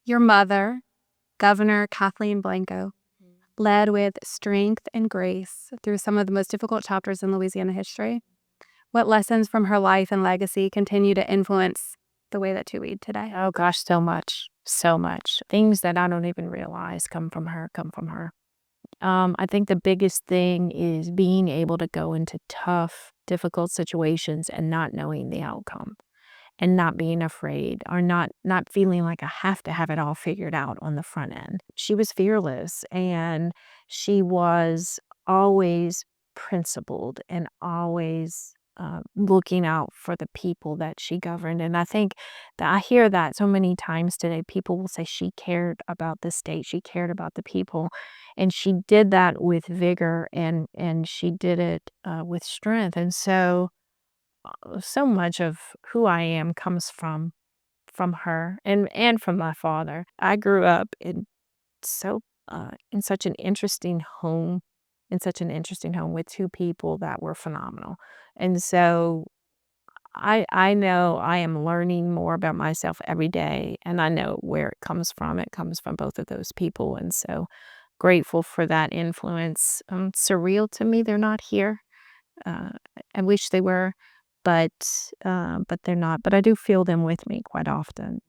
Your mother, Governor Kathleen Blanco, led with strength and grace through some of the most difficult chapters in Louisiana history. What lessons from her life and legacy continue to influence the way that you lead today? Oh gosh, so much. So much. Things that I don't even realize come from her. I think the biggest thing is being able to go into tough, difficult situations and not knowing the outcome and not being afraid or not feeling like I have to have it all figured out on the front end. She was fearless and she was always principled and always looking out for the people that she governed. And I think that I hear that so many times today. People will say she cared about the state, she cared about the people, and she did that with vigor and she did it with strength. And so much of who I am comes from her and from my father. I grew up in such an interesting home, with two people that were phenomenal. And so I know I am learning more about myself every day, and I know where it comes from. It comes from both of those people, and so grateful for that influence. Surreal to me they're not here. Uh, I wish they were, but they're not. But I do feel them with me quite often.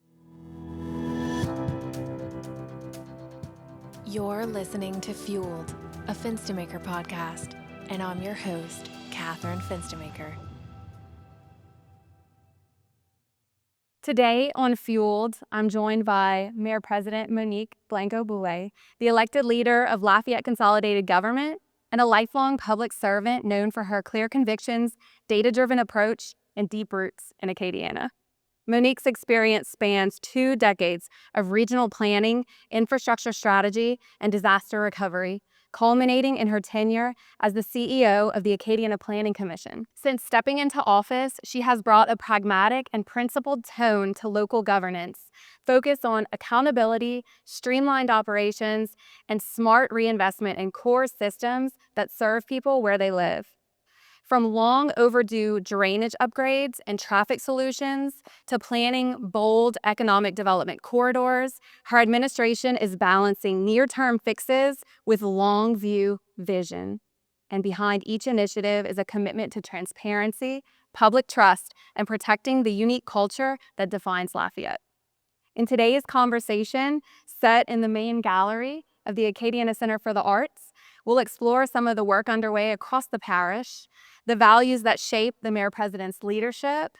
You're listening to Fueled, a Finstamaker podcast, and I'm your host, Catherine Finstamaker. Today on Fueled, I'm joined by Mayor President Monique Blanco Boulet, the elected leader of Lafayette Consolidated Government and a lifelong public servant known for her clear convictions, data-driven approach, and deep roots in Acadiana. Monique's experience spans 2 decades of regional planning, infrastructure strategy, and disaster recovery, culminating in her tenure as the CEO of the Acadiana Planning Commission. Since stepping into office, she has brought a pragmatic and principled tone to local governance, focused on accountability, streamlined operations, and smart reinvestment in core systems that serve people where they live. From long overdue drainage upgrades and traffic solutions to planning bold economic development corridors, her administration is balancing near-term fixes with long-view vision. And behind each initiative is a commitment to transparency, public trust, and protecting the unique culture that defines Lafayette. In today's conversation, set in the main gallery of the Acadiana Center for the Arts, we'll explore some of the work underway across the parish, the values that shape the Mayor-President's leadership,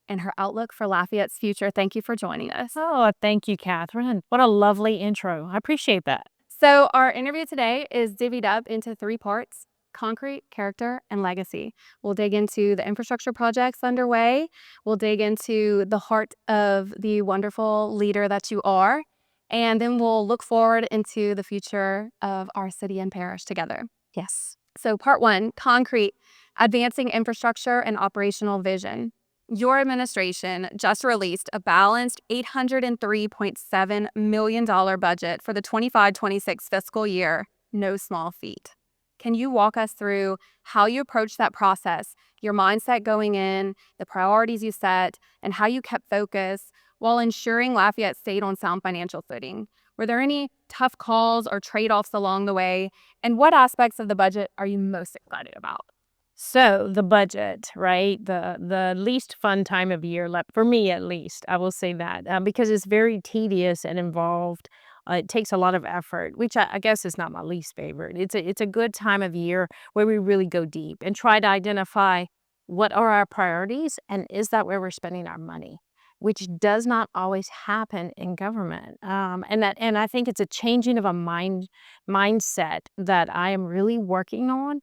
and her outlook for Lafayette's future. Thank you for joining us. Oh, thank you, Catherine. What a lovely intro. I appreciate that. So our interview today is divvied up into 3 parts: concrete, character, and legacy. We'll dig into the infrastructure projects underway. We'll dig into the heart of the wonderful leader that you are. And then we'll look forward into the future of our city and parish together. Yes. So part 1, concrete, advancing infrastructure and operational vision. Your administration just released a balanced $803.7 million budget for the 25-26 fiscal year. No small feat. Can you walk us through how you approached that process, your mindset going in, the priorities you set, and how you kept focus while ensuring Lafayette stayed on sound financial footing? Were there any tough calls or trade-offs along the way? And what aspects of the budget are you most excited about? So the budget, right? The least fun time of year, for me at least, I will say that, because it's very tedious and involved. It takes a lot of effort, which I guess is not my least favorite. It's a good time of year where we really go deep and try to identify what are our priorities and is that where we're spending our money, which does not always happen in government. And I think it's a changing of a mindset that I am really working on,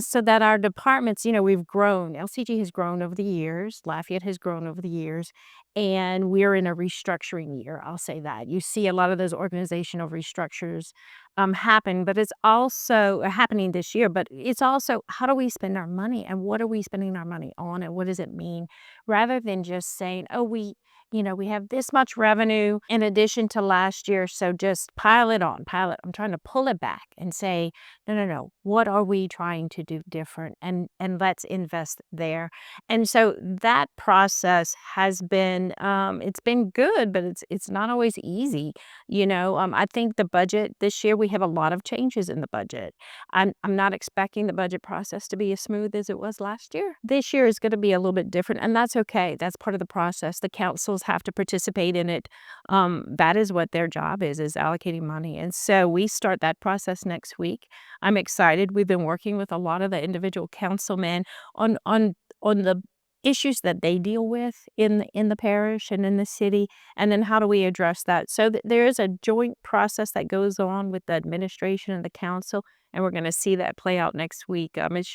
so that our departments, we've grown. LCG has grown over the years. Lafayette has grown over the years. And we're in a restructuring year, I'll say that. You see a lot of those organizational restructures happen, but it's also happening this year. But it's also, how do we spend our money and what are we spending our money on and what does it mean? Rather than just saying, oh, we we have this much revenue in addition to last year, so just pile it on, pile it. I'm trying to pull it back and say, no. What are we trying to do different? And let's invest there. And so that process has been, it's been good, but it's not always easy. I think the budget this year, we have a lot of changes in the budget. I'm not expecting the budget process to be as smooth as it was last year. This year is going to be a little bit different, and that's okay. That's part of the process. The councils have to participate in it. That is what their job is allocating money. And so we start that process next week. I'm excited. We've been working with a lot of the individual councilmen on the issues that they deal with in the parish and in the city, and then how do we address that. So there is a joint process that goes on with the administration and the council, and we're going to see that play out next week. It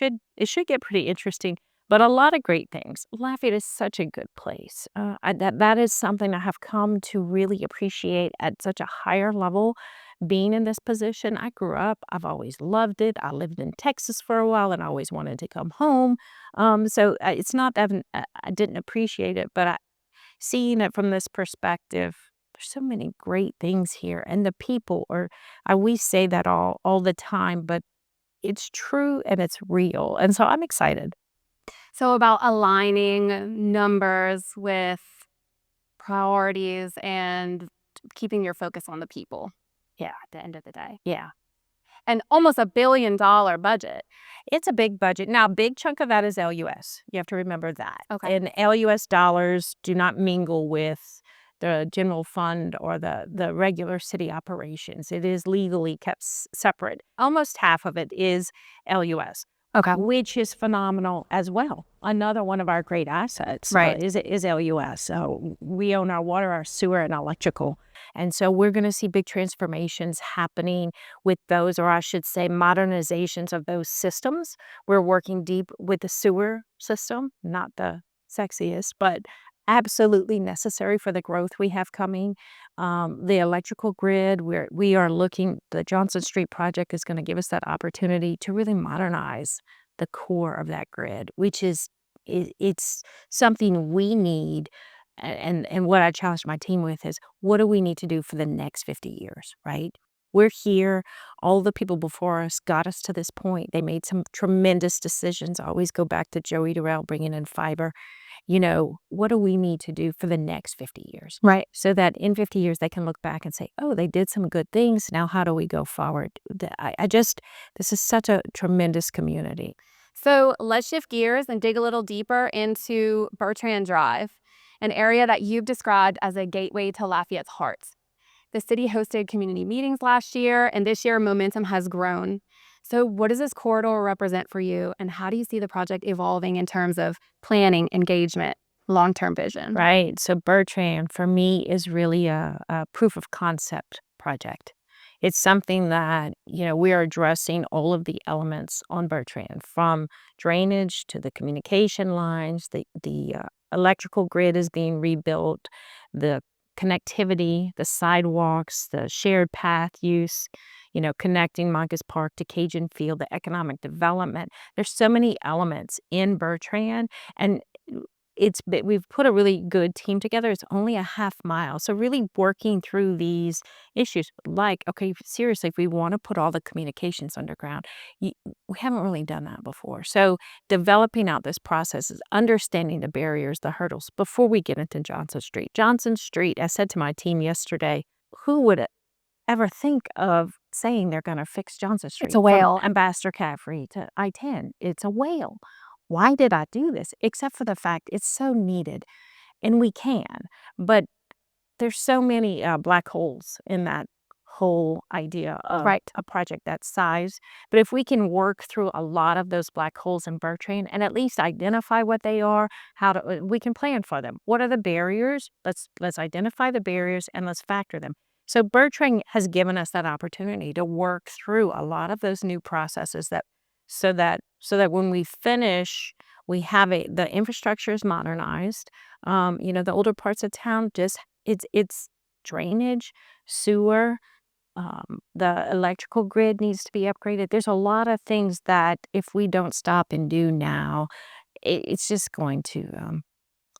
should get pretty interesting, but a lot of great things. Lafayette is such a good place. That is something I have come to really appreciate at such a higher level. Being in this position, I grew up, I've always loved it. I lived in Texas for a while and I always wanted to come home. So it's not that I didn't appreciate it, but seeing it from this perspective, there's so many great things here. And the people we say that all the time, but it's true and it's real. And so I'm excited. So about aligning numbers with priorities and keeping your focus on the people. Yeah. At the end of the day. Yeah. And almost $1 billion budget. It's a big budget. Now, a big chunk of that is LUS. You have to remember that. Okay. And LUS dollars do not mingle with the general fund or the regular city operations. It is legally kept separate. Almost half of it is LUS. Okay. Which is phenomenal as well. Another one of our great assets is LUS. So we own our water, our sewer, and electrical. And so we're going to see big transformations happening with those, or I should say modernizations of those systems. We're working deep with the sewer system, not the sexiest, but absolutely necessary for the growth we have coming. The electrical grid, we are looking, the Johnston Street project is going to give us that opportunity to really modernize the core of that grid, which it's something we need. And what I challenge my team with is, what do we need to do for the next 50 years, right? We're here. All the people before us got us to this point. They made some tremendous decisions. I always go back to Joey Durrell bringing in fiber. What do we need to do for the next 50 years? Right. So that in 50 years, they can look back and say, oh, they did some good things. Now, how do we go forward? This is such a tremendous community. So let's shift gears and dig a little deeper into Bertrand Drive, an area that you've described as a gateway to Lafayette's heart. The city hosted community meetings last year, and this year momentum has grown. So what does this corridor represent for you, and how do you see the project evolving in terms of planning, engagement, long-term vision? Right. So Bertrand, for me, is really a proof of concept project. It's something that, we are addressing all of the elements on Bertrand, from drainage to the communication lines, the electrical grid is being rebuilt, the connectivity, the sidewalks, the shared path use, connecting Moncus Park to Cajun Field, the economic development. There's so many elements in Bertrand, and we've put a really good team together. It's only a half mile. So really working through these issues, like, okay, seriously, if we want to put all the communications underground, we haven't really done that before. So developing out this process is understanding the barriers, the hurdles, before we get into Johnston Street. Johnston Street, I said to my team yesterday, who would ever think of saying they're going to fix Johnston Street? It's a whale. From Ambassador Caffery to I-10. It's a whale. Why did I do this? Except for the fact it's so needed, and we can. But there's so many black holes in that whole idea of a project that size. But if we can work through a lot of those black holes in Bertrand and at least identify what they are, we can plan for them. What are the barriers? Let's identify the barriers and let's factor them. So Bertrand has given us that opportunity to work through a lot of those new processes so that when we finish, we have the infrastructure is modernized. The older parts of town, it's drainage, sewer, the electrical grid needs to be upgraded. There's a lot of things that if we don't stop and do now, it's just going to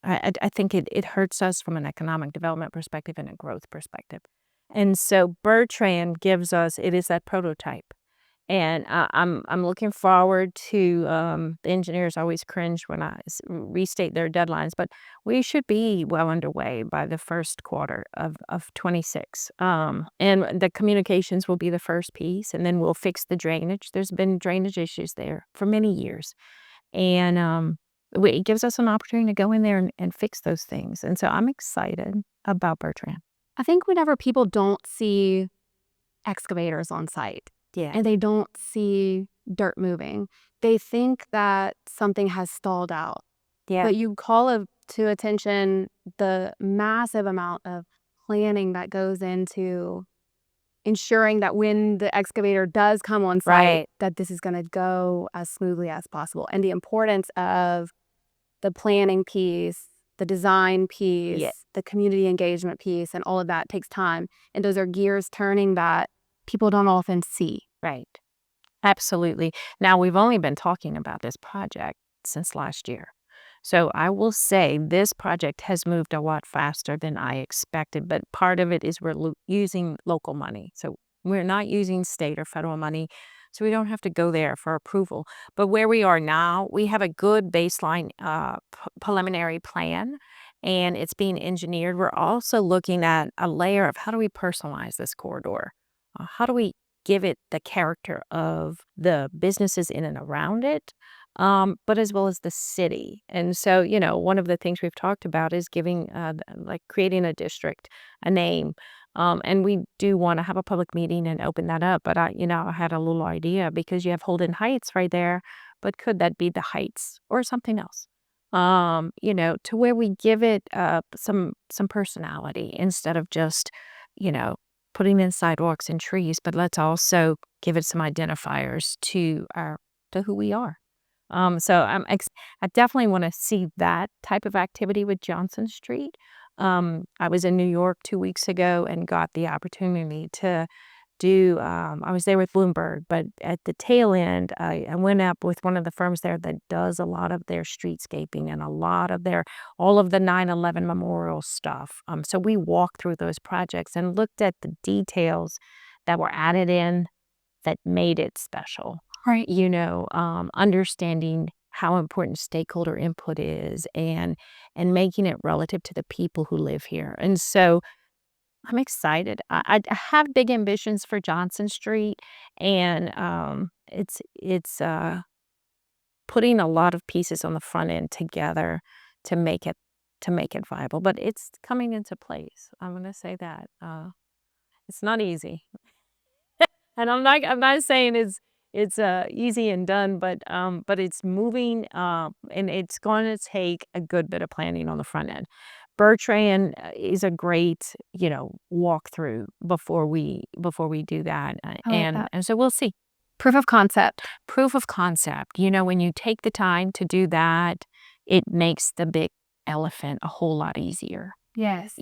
I think it hurts us from an economic development perspective and a growth perspective. And so Bertrand gives us, it is that prototype. And I'm looking forward to, the engineers always cringe when I restate their deadlines, but we should be well underway by the first quarter of 26. And the communications will be the first piece, and then we'll fix the drainage. There's been drainage issues there for many years. And it gives us an opportunity to go in there and fix those things. And so I'm excited about Bertrand. I think whenever people don't see excavators on site Yeah. and they don't see dirt moving, they think that something has stalled out. Yeah. But you call to attention the massive amount of planning that goes into ensuring that when the excavator does come on site, Right. that this is going to go as smoothly as possible. And the importance of the planning piece, the design piece, Yeah. the community engagement piece, and all of that takes time. And those are gears turning that people don't often see. Right. Absolutely. Now, we've only been talking about this project since last year. So I will say this project has moved a lot faster than I expected, but part of it is we're using local money. So we're not using state or federal money, so we don't have to go there for approval. But where we are now, we have a good baseline preliminary plan, and it's being engineered. We're also looking at a layer of how do we personalize this corridor? How do we give it the character of the businesses in and around it, but as well as the city. And so, one of the things we've talked about is giving, like creating a district, a name. And we do want to have a public meeting and open that up. But I had a little idea because you have Holden Heights right there, but could that be the Heights or something else? To where we give it some personality instead of just, putting in sidewalks and trees, but let's also give it some identifiers to who we are. So I definitely want to see that type of activity with Johnson Street. I was in New York 2 weeks ago and got the opportunity to do, I was there with Bloomberg, but at the tail end, I went up with one of the firms there that does a lot of their streetscaping and a lot of all of the 9/11 memorial stuff. So we walked through those projects and looked at the details that were added in that made it special. Right. Understanding how important stakeholder input is and making it relative to the people who live here. And so I'm excited. I have big ambitions for Johnson Street, and it's putting a lot of pieces on the front end together to make it viable. But it's coming into place. I'm going to say that it's not easy, and I'm not saying it's easy and done, but it's moving, and it's going to take a good bit of planning on the front end. Bertrand is a great, walkthrough before we do that, that. and so we'll see. Proof of concept. Proof of concept. When you take the time to do that, it makes the big elephant a whole lot easier. Yes.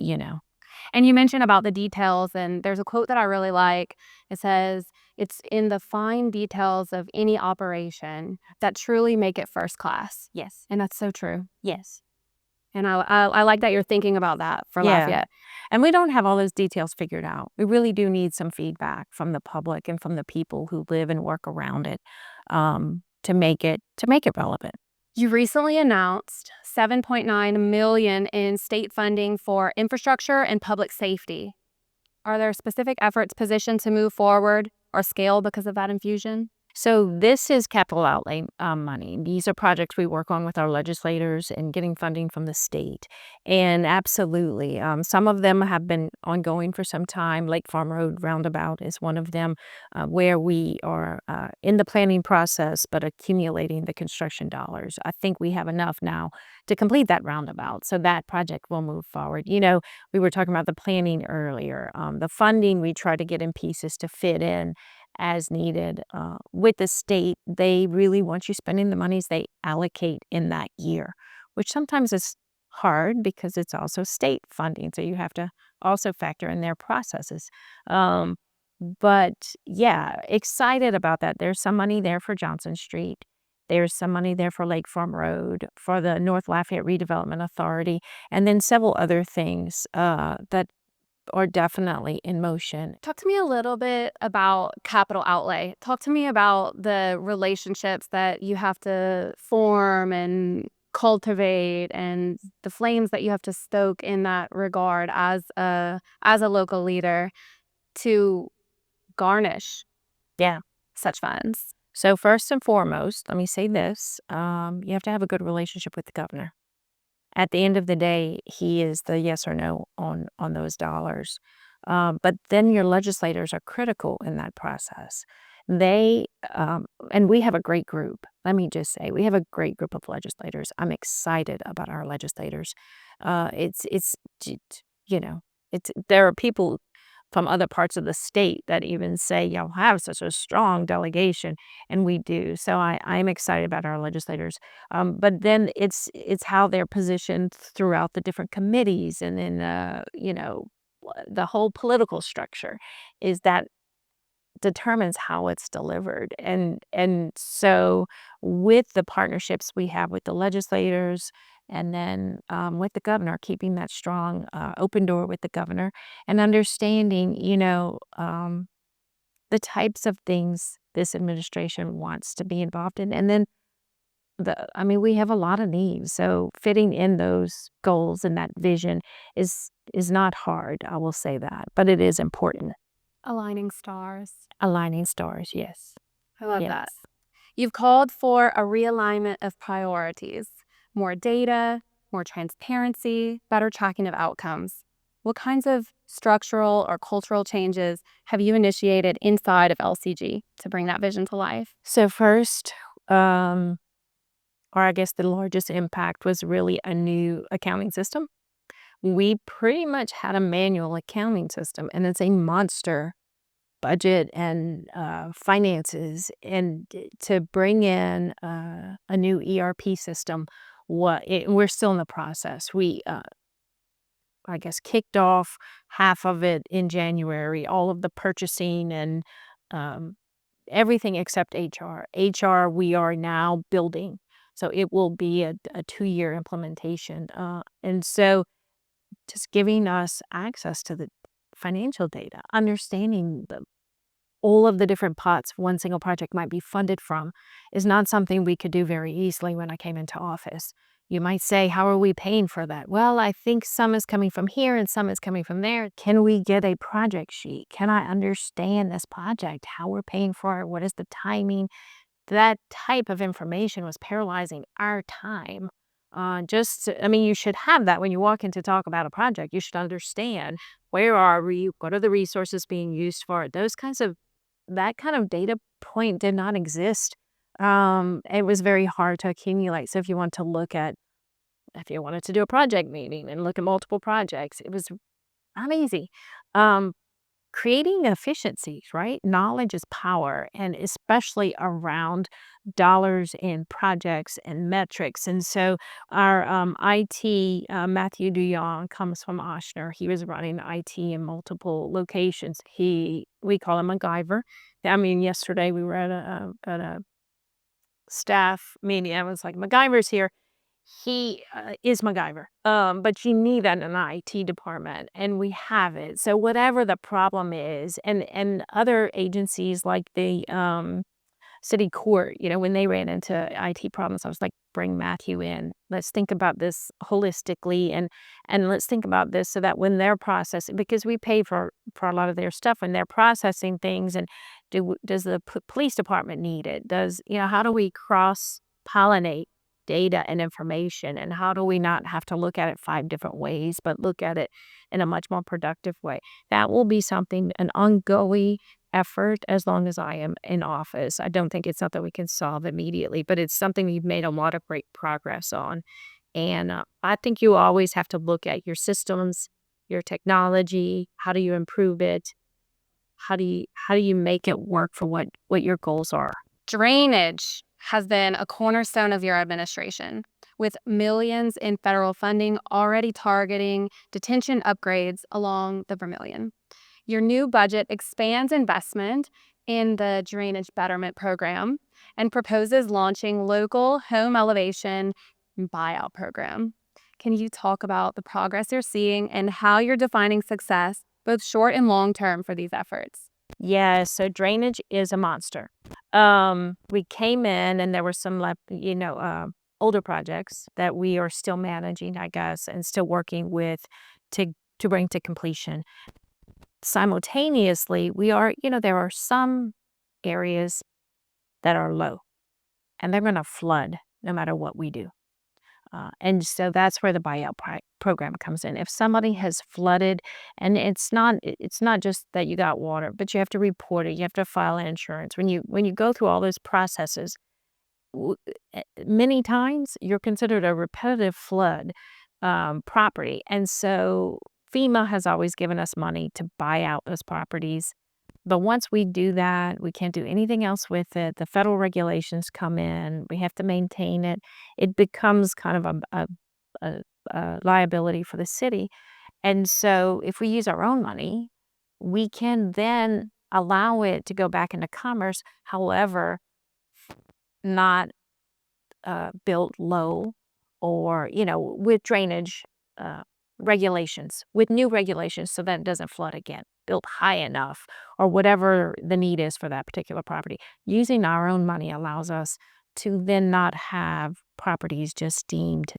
And you mentioned about the details, and there's a quote that I really like. It says, "It's in the fine details of any operation that truly make it first class." Yes. And that's so true. Yes. And I like that you're thinking about that for Lafayette. And we don't have all those details figured out. We really do need some feedback from the public and from the people who live and work around it, to make it relevant. You recently announced $7.9 million in state funding for infrastructure and public safety. Are there specific efforts positioned to move forward or scale because of that infusion? So this is capital outlay money. These are projects we work on with our legislators and getting funding from the state. And absolutely, some of them have been ongoing for some time. Lake Farm Road Roundabout is one of them, where we are in the planning process but accumulating the construction dollars. I think we have enough now to complete that roundabout, so that project will move forward. We were talking about the planning earlier. The funding we try to get in pieces to fit in as needed. With the state, they really want you spending the monies they allocate in that year, which sometimes is hard because it's also state funding, so you have to also factor in their processes. But yeah, excited about that. There's some money there for Johnson Street, There's some money there for Lakefront Road, for the North Lafayette Redevelopment Authority, and then several other things that are definitely in motion. Talk to me a little bit about capital outlay. Talk to me about the relationships that you have to form and cultivate, and the flames that you have to stoke in that regard as a local leader to garnish Yeah. such funds. So first and foremost, let me say this, you have to have a good relationship with the governor. At the end of the day, he is the yes or no on those dollars. But then your legislators are critical in that process. They and we have a great group. Let me just say, we have a great group of legislators. I'm excited about our legislators. It's you know, it's there are people from other parts of the state that even say y'all have such a strong delegation, and we do. So I'm excited about our legislators. But then it's how they're positioned throughout the different committees, and then the whole political structure is that determines how it's delivered. And so with the partnerships we have with the legislators, and then with the governor, keeping that strong open door with the governor, and understanding, the types of things this administration wants to be involved in. And then we have a lot of needs. So fitting in those goals and that vision is not hard, I will say that, but it is important. Aligning stars. Aligning stars, yes. I love Yes. that. You've called for a realignment of priorities, more data, more transparency, better tracking of outcomes. What kinds of structural or cultural changes have you initiated inside of LCG to bring that vision to life? So first, or I guess the largest impact was really a new accounting system. We pretty much had a manual accounting system, and it's a monster budget and finances. And to bring in a new ERP system, we're still in the process. We, I guess, kicked off half of it in January, all of the purchasing and everything except HR. HR, we are now building. So it will be a 2-year implementation. And so just giving us access to the financial data, understanding all of the different pots one single project might be funded from, is not something we could do very easily when I came into office. You might say, how are we paying for that? Well, I think some is coming from here and some is coming from there. Can we get a project sheet? Can I understand this project, how we're paying for it? What is the timing? That type of information was paralyzing our time. You should have that when you walk in to talk about a project. You should understand, where are we? What are the resources being used for it? That kind of data point did not exist. It was very hard to accumulate. So if you wanted to do a project meeting and look at multiple projects, it was not easy. Creating efficiencies, right? Knowledge is power, and especially around dollars and projects and metrics. And so our IT, Matthew DeYoung, comes from Oshner. He was running IT in multiple locations. We call him MacGyver. Yesterday we were at a staff meeting. I was like, MacGyver's here. He is MacGyver, but you need that in an IT department, and we have it. So whatever the problem is, and other agencies like the city court, when they ran into IT problems, I was like, bring Matthew in. Let's think about this holistically, and let's think about this so that when they're processing, because we pay for a lot of their stuff, when they're processing things, and does the police department need it? How do we cross-pollinate data and information, and how do we not have to look at it 5 different ways, but look at it in a much more productive way? That will be an ongoing effort as long as I am in office. I don't think it's something we can solve immediately, but it's something we've made a lot of great progress on. And I think you always have to look at your systems, your technology. How do you improve it? How do you make it work for what your goals are? Drainage has been a cornerstone of your administration, with millions in federal funding already targeting detention upgrades along the Vermilion. Your new budget expands investment in the Drainage Betterment Program, and proposes launching local home elevation buyout program. Can you talk about the progress you're seeing and how you're defining success, both short and long term, for these efforts? Yeah, so drainage is a monster. We came in and there were some older projects that we are still managing, I guess, and still working with to bring to completion. Simultaneously, there are some areas that are low and they're going to flood no matter what we do. And so that's where the buyout program comes in. If somebody has flooded, and it's not just that you got water, but you have to report it, you have to file insurance. When you go through all those processes, many times you're considered a repetitive flood property. And so FEMA has always given us money to buy out those properties. But once we do that, we can't do anything else with it. The federal regulations come in. We have to maintain it. It becomes kind of a liability for the city. And so if we use our own money, we can then allow it to go back into commerce. However, not built low or, with drainage regulations, with new regulations so that it doesn't flood again, built high enough or whatever the need is for that particular property. Using our own money allows us to then not have properties just deemed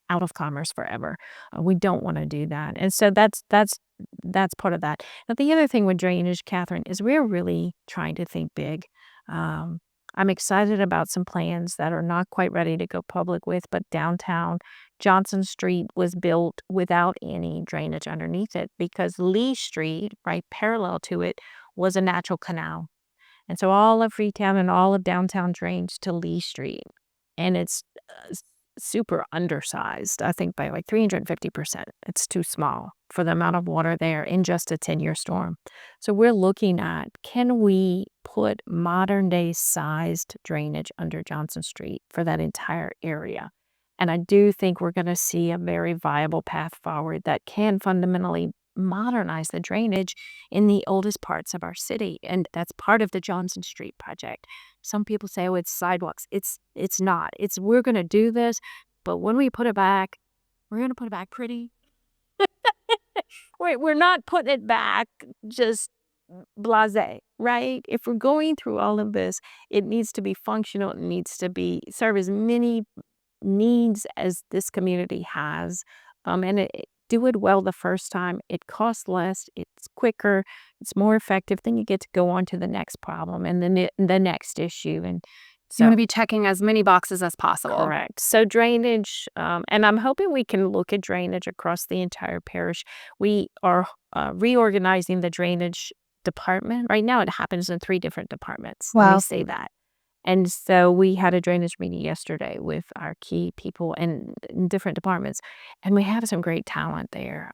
out of commerce forever. We don't want to do that. And so that's part of that. Now, the other thing with drainage, Catherine, is we're really trying to think big. I'm excited about some plans that are not quite ready to go public with, but downtown Johnston Street was built without any drainage underneath it because Lee Street, right parallel to it, was a natural canal. And so all of Freetown and all of downtown drains to Lee Street. And it's super undersized, I think by like 350%. It's too small for the amount of water there in just a 10-year storm. So we're looking at, can we put modern day sized drainage under Johnston Street for that entire area? And I do think we're going to see a very viable path forward that can fundamentally modernize the drainage in the oldest parts of our city. And that's part of the Johnston Street project. Some people say, oh, it's sidewalks. It's not. We're going to do this, but when we put it back, we're going to put it back pretty. We're not putting it back just blasé, right? If we're going through all of this, it needs to be functional. It needs to serve as many needs as this community has. And do it well the first time. It costs less. It's quicker. It's more effective. Then you get to go on to the next problem and then the next issue. And so you want to be checking as many boxes as possible. Correct. So drainage, and I'm hoping we can look at drainage across the entire parish. We are reorganizing the drainage department. Right now it happens in 3 different departments. Wow. Let me say that. And so we had a drainage meeting yesterday with our key people in different departments, and we have some great talent there.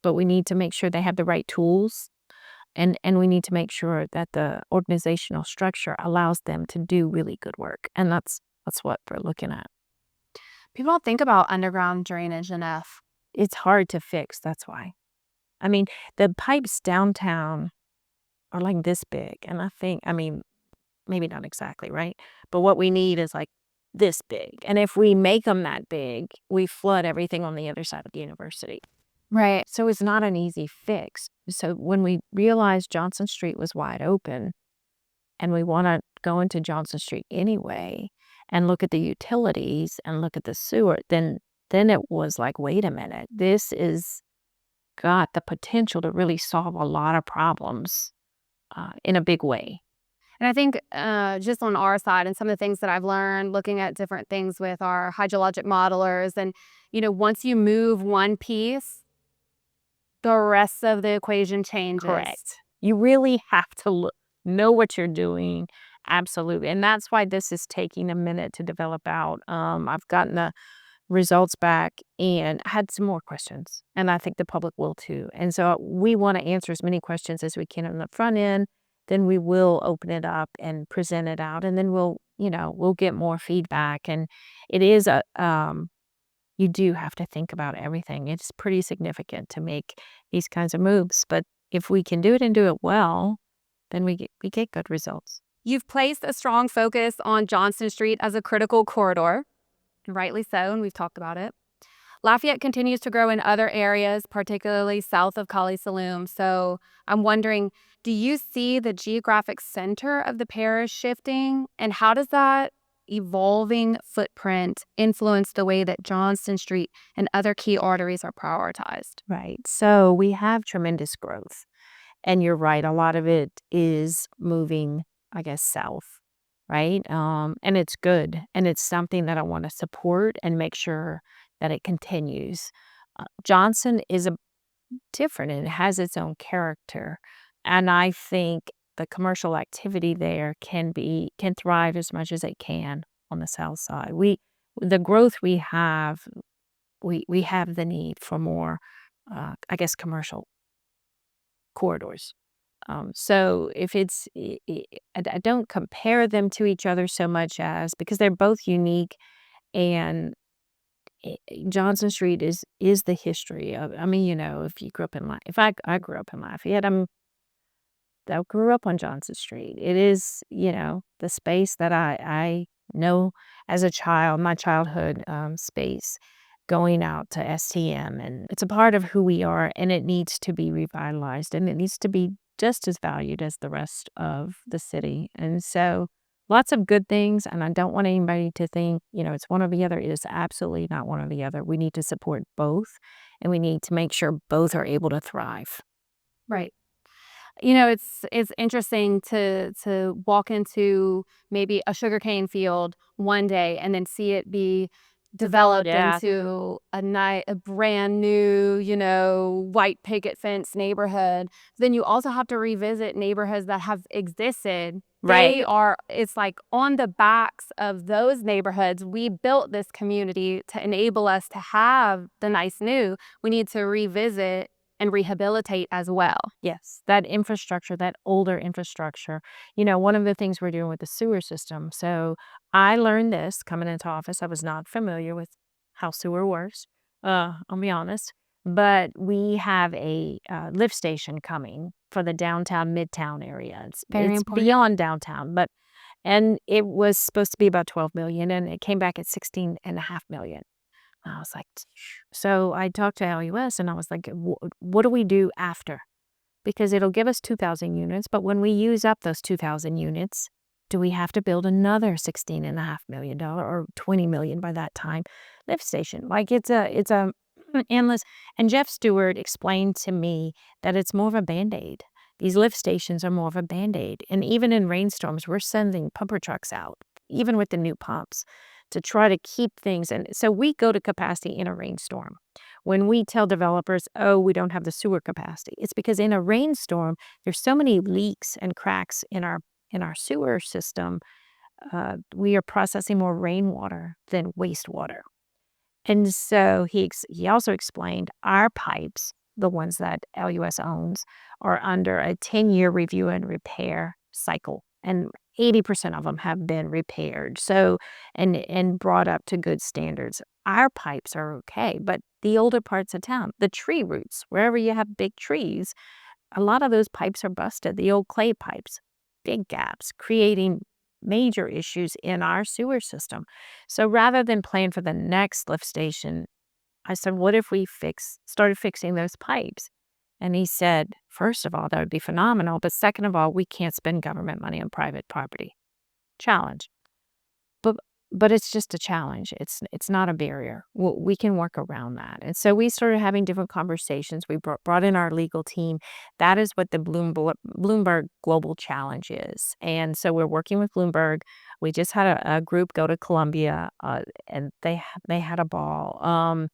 But we need to make sure they have the right tools, and we need to make sure that the organizational structure allows them to do really good work. And that's what we're looking at. People don't think about underground drainage enough. It's hard to fix. That's why. I mean, the pipes downtown are like this big, and maybe not exactly, right? But what we need is like this big. And if we make them that big, we flood everything on the other side of the university. Right. So it's not an easy fix. So when we realized Johnston Street was wide open and we want to go into Johnston Street anyway and look at the utilities and look at the sewer, then it was like, wait a minute, this is got the potential to really solve a lot of problems in a big way. And I think just on our side and some of the things that I've learned looking at different things with our hydrologic modelers, and, once you move one piece, the rest of the equation changes. Correct. You really have to know what you're doing. Absolutely. And that's why this is taking a minute to develop out. I've gotten the results back and had some more questions, and I think the public will too. And so we want to answer as many questions as we can on the front end. Then we will open it up and present it out, and then we'll get more feedback. And it is you do have to think about everything. It's pretty significant to make these kinds of moves, but if we can do it and do it well, then we get good results. You've placed a strong focus on Johnston Street as a critical corridor, and rightly so, and we've talked about it. Lafayette continues to grow in other areas, particularly south of Colley Saloon. So I'm wondering, do you see the geographic center of the parish shifting? And how does that evolving footprint influence the way that Johnston Street and other key arteries are prioritized? Right. So we have tremendous growth. And you're right, a lot of it is moving, I guess, south, right? And it's good. And it's something that I want to support and make sure that it continues. Johnson is different and it has its own character. And I think the commercial activity there can thrive as much as it can on the south side. The growth we have the need for more, I guess, commercial corridors. So if I don't compare them to each other so much as because they're both unique, and Johnson Street is the history of. I mean, if you grew up in if I grew up in Lafayette, I grew up on Johnson Street. It is the space that I know as a child, my childhood space. Going out to STM, and it's a part of who we are, and it needs to be revitalized, and it needs to be just as valued as the rest of the city. And so lots of good things, and I don't want anybody to think, it's one or the other. It is absolutely not one or the other. We need to support both, and we need to make sure both are able to thrive. Right. It's interesting to walk into maybe a sugarcane field one day and then see it be developed into a brand new, white picket fence neighborhood. Then you also have to revisit neighborhoods that have existed. Right. It's like on the backs of those neighborhoods, we built this community to enable us to have the nice new. We need to revisit and rehabilitate as well. Yes, that infrastructure, that older infrastructure. One of the things we're doing with the sewer system. So I learned this coming into office. I was not familiar with how sewer works. I'll be honest. But we have a lift station coming for the downtown midtown area. It's important. beyond downtown, and it was supposed to be about $12 million, and it came back at $16.5 million. I was like, so I talked to LUS and I was like, what do we do after? Because it'll give us 2,000 units, but when we use up those 2,000 units, do we have to build another $16.5 million or $20 million by that time lift station? Like it's a endless. And Jeff Stewart explained to me that it's more of a Band-Aid. These lift stations are more of a Band-Aid. And even in rainstorms, we're sending pumper trucks out, even with the new pumps, to try to keep things. And so we go to capacity in a rainstorm. When we tell developers, we don't have the sewer capacity, it's because in a rainstorm, there's so many leaks and cracks in our sewer system. We are processing more rainwater than wastewater. And so he also explained our pipes, the ones that LUS owns, are under a 10-year review and repair cycle. And 80% of them have been repaired, so and brought up to good standards. Our pipes are okay, but the older parts of town, the tree roots, wherever you have big trees, a lot of those pipes are busted. The old clay pipes, big gaps, creating major issues in our sewer system. So rather than plan for the next lift station, I said, what if we started fixing those pipes? And he said, first of all, that would be phenomenal. But second of all, we can't spend government money on private property. Challenge. But it's just a challenge. It's not a barrier. We can work around that. And so we started having different conversations. We brought in our legal team. That is what the Bloomberg Global Challenge is. And so we're working with Bloomberg. We just had a group go to Columbia, and they had a ball.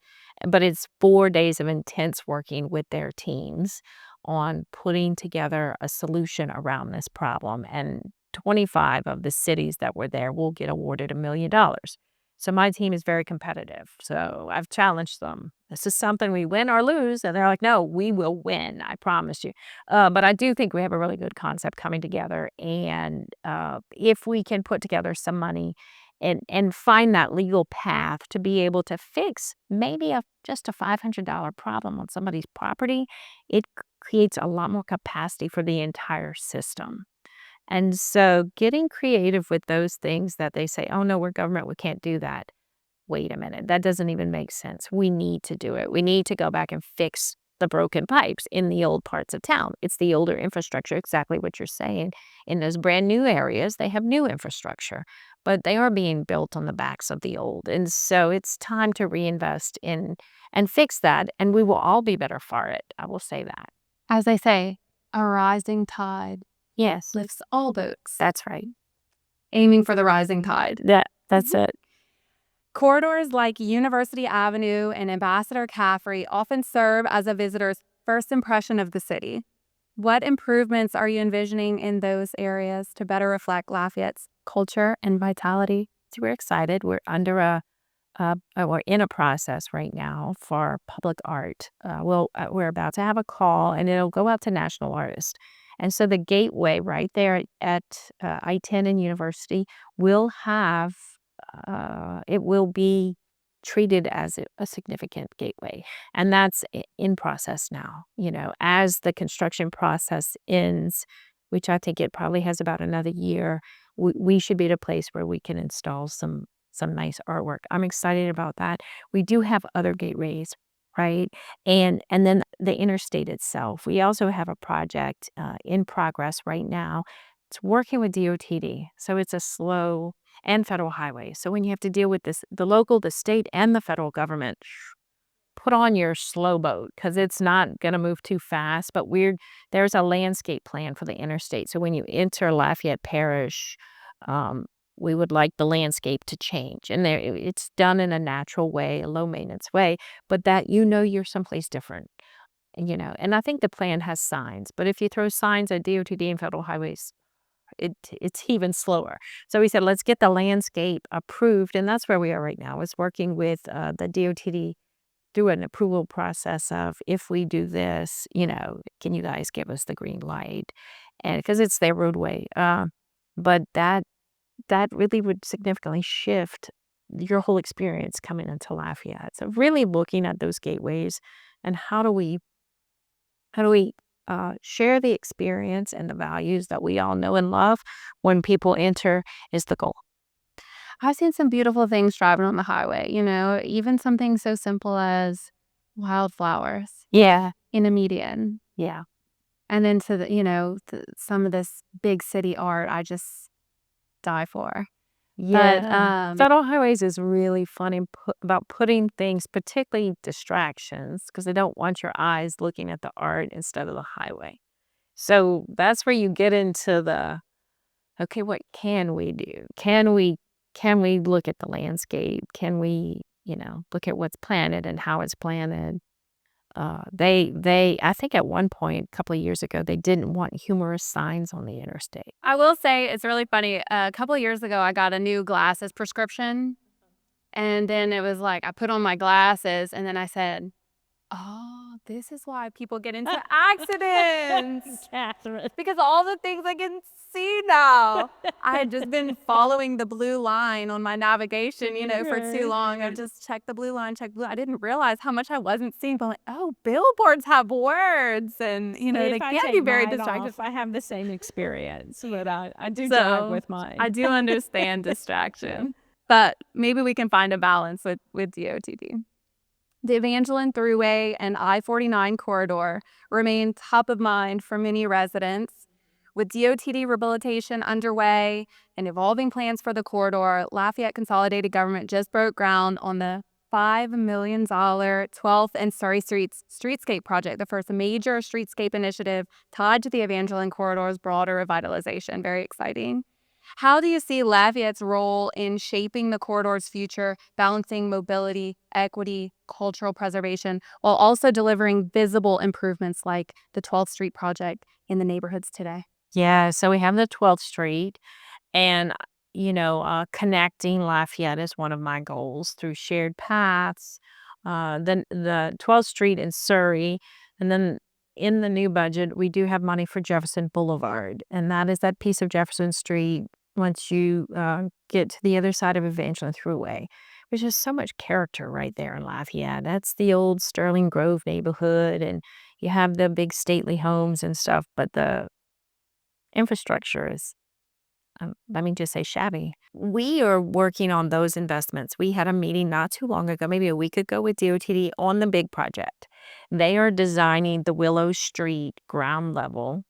But it's 4 days of intense working with their teams on putting together a solution around this problem. And 25 of the cities that were there will get awarded $1 million. So my team is very competitive. So I've challenged them. This is something we win or lose. And they're like, no, we will win. I promise you. But I do think we have a really good concept coming together. And if we can put together some money and find that legal path to be able to fix maybe just a $500 problem on somebody's property, it creates a lot more capacity for the entire system. And so getting creative with those things that they say, oh no, we're government, we can't do that. Wait a minute, that doesn't even make sense. We need to do it. We need to go back and fix the broken pipes in the old parts of town. It's the older infrastructure, exactly what you're saying. In those brand new areas, they have new infrastructure, but they are being built on the backs of the old. And so it's time to reinvest in and fix that, and we will all be better for it. I will say that. As they say, a rising tide Yes, lifts all boats. that's right. Aiming for the rising tide. That's it. Corridors like University Avenue and Ambassador Caffery often serve as a visitor's first impression of the city. What improvements are you envisioning in those areas to better reflect Lafayette's culture and vitality? So we're excited. We're we're in a process right now for public art. We're about to have a call, and it'll go out to national artists. And so the gateway right there at I-10 and University will have, it will be treated as a significant gateway. And that's in process now. As the construction process ends, which I think it probably has about another year, we should be at a place where we can install some nice artwork. I'm excited about that. We do have other gateways, right? And then the interstate itself. We also have a project in progress right now. It's working with DOTD. So it's a slow and federal highway. So when you have to deal with this, the local, the state, and the federal government, put on your slow boat because it's not going to move too fast. But there's a landscape plan for the interstate. So when you enter Lafayette Parish, we would like the landscape to change. And it's done in a natural way, a low maintenance way, but that you're someplace different. And I think the plan has signs. But if you throw signs at DOTD and federal highways, it's even slower. So we said, let's get the landscape approved. And that's where we are right now, is working with the DOTD through an approval process of, if we do this, can you guys give us the green light? And because it's their roadway. But that really would significantly shift your whole experience coming into Lafayette. So really looking at those gateways and how do we share the experience and the values that we all know and love when people enter is the goal. I've seen some beautiful things driving on the highway, even something so simple as wildflowers Yeah. in a median. Yeah. And then some of this big city art I just die for. Yeah. Federal highways is really fun about putting things, particularly distractions, because they don't want your eyes looking at the art instead of the highway. So that's where you get into okay, what can we do? Can we look at the landscape? Can we, look at what's planted and how it's planted? I think at one point, a couple of years ago, they didn't want humorous signs on the interstate. I will say it's really funny. A couple of years ago, I got a new glasses prescription. And then it was like, I put on my glasses and then I said, oh, this is why people get into accidents. Catherine. Because all the things I can see now. I had just been following the blue line on my navigation, for too long. I just checked the blue line, I didn't realize how much I wasn't seeing. But billboards have words and, they can be very distracting. I have the same experience, but I do So, drive with mine. I do understand distraction. But maybe we can find a balance with DOTD. The Evangeline Thruway and I-49 corridor remain top of mind for many residents. With DOTD rehabilitation underway and evolving plans for the corridor, Lafayette Consolidated Government just broke ground on the $5 million 12th and Surrey Streets Streetscape project, the first major streetscape initiative tied to the Evangeline corridor's broader revitalization. Very exciting. How do you see Lafayette's role in shaping the corridor's future, balancing mobility, equity, cultural preservation, while also delivering visible improvements like the 12th Street project in the neighborhoods today? Yeah, so we have the 12th Street, and connecting Lafayette is one of my goals through shared paths. Then the 12th Street in Surrey, and then in the new budget, we do have money for Jefferson Boulevard, and that is that piece of Jefferson Street once you get to the other side of Evangeline Thruway. There's just so much character right there in Lafayette. That's the old Sterling Grove neighborhood, and you have the big stately homes and stuff, but the infrastructure is, let me just say, shabby. We are working on those investments. We had a meeting not too long ago, maybe a week ago, with DOTD on the big project. They are designing the Willow Street ground level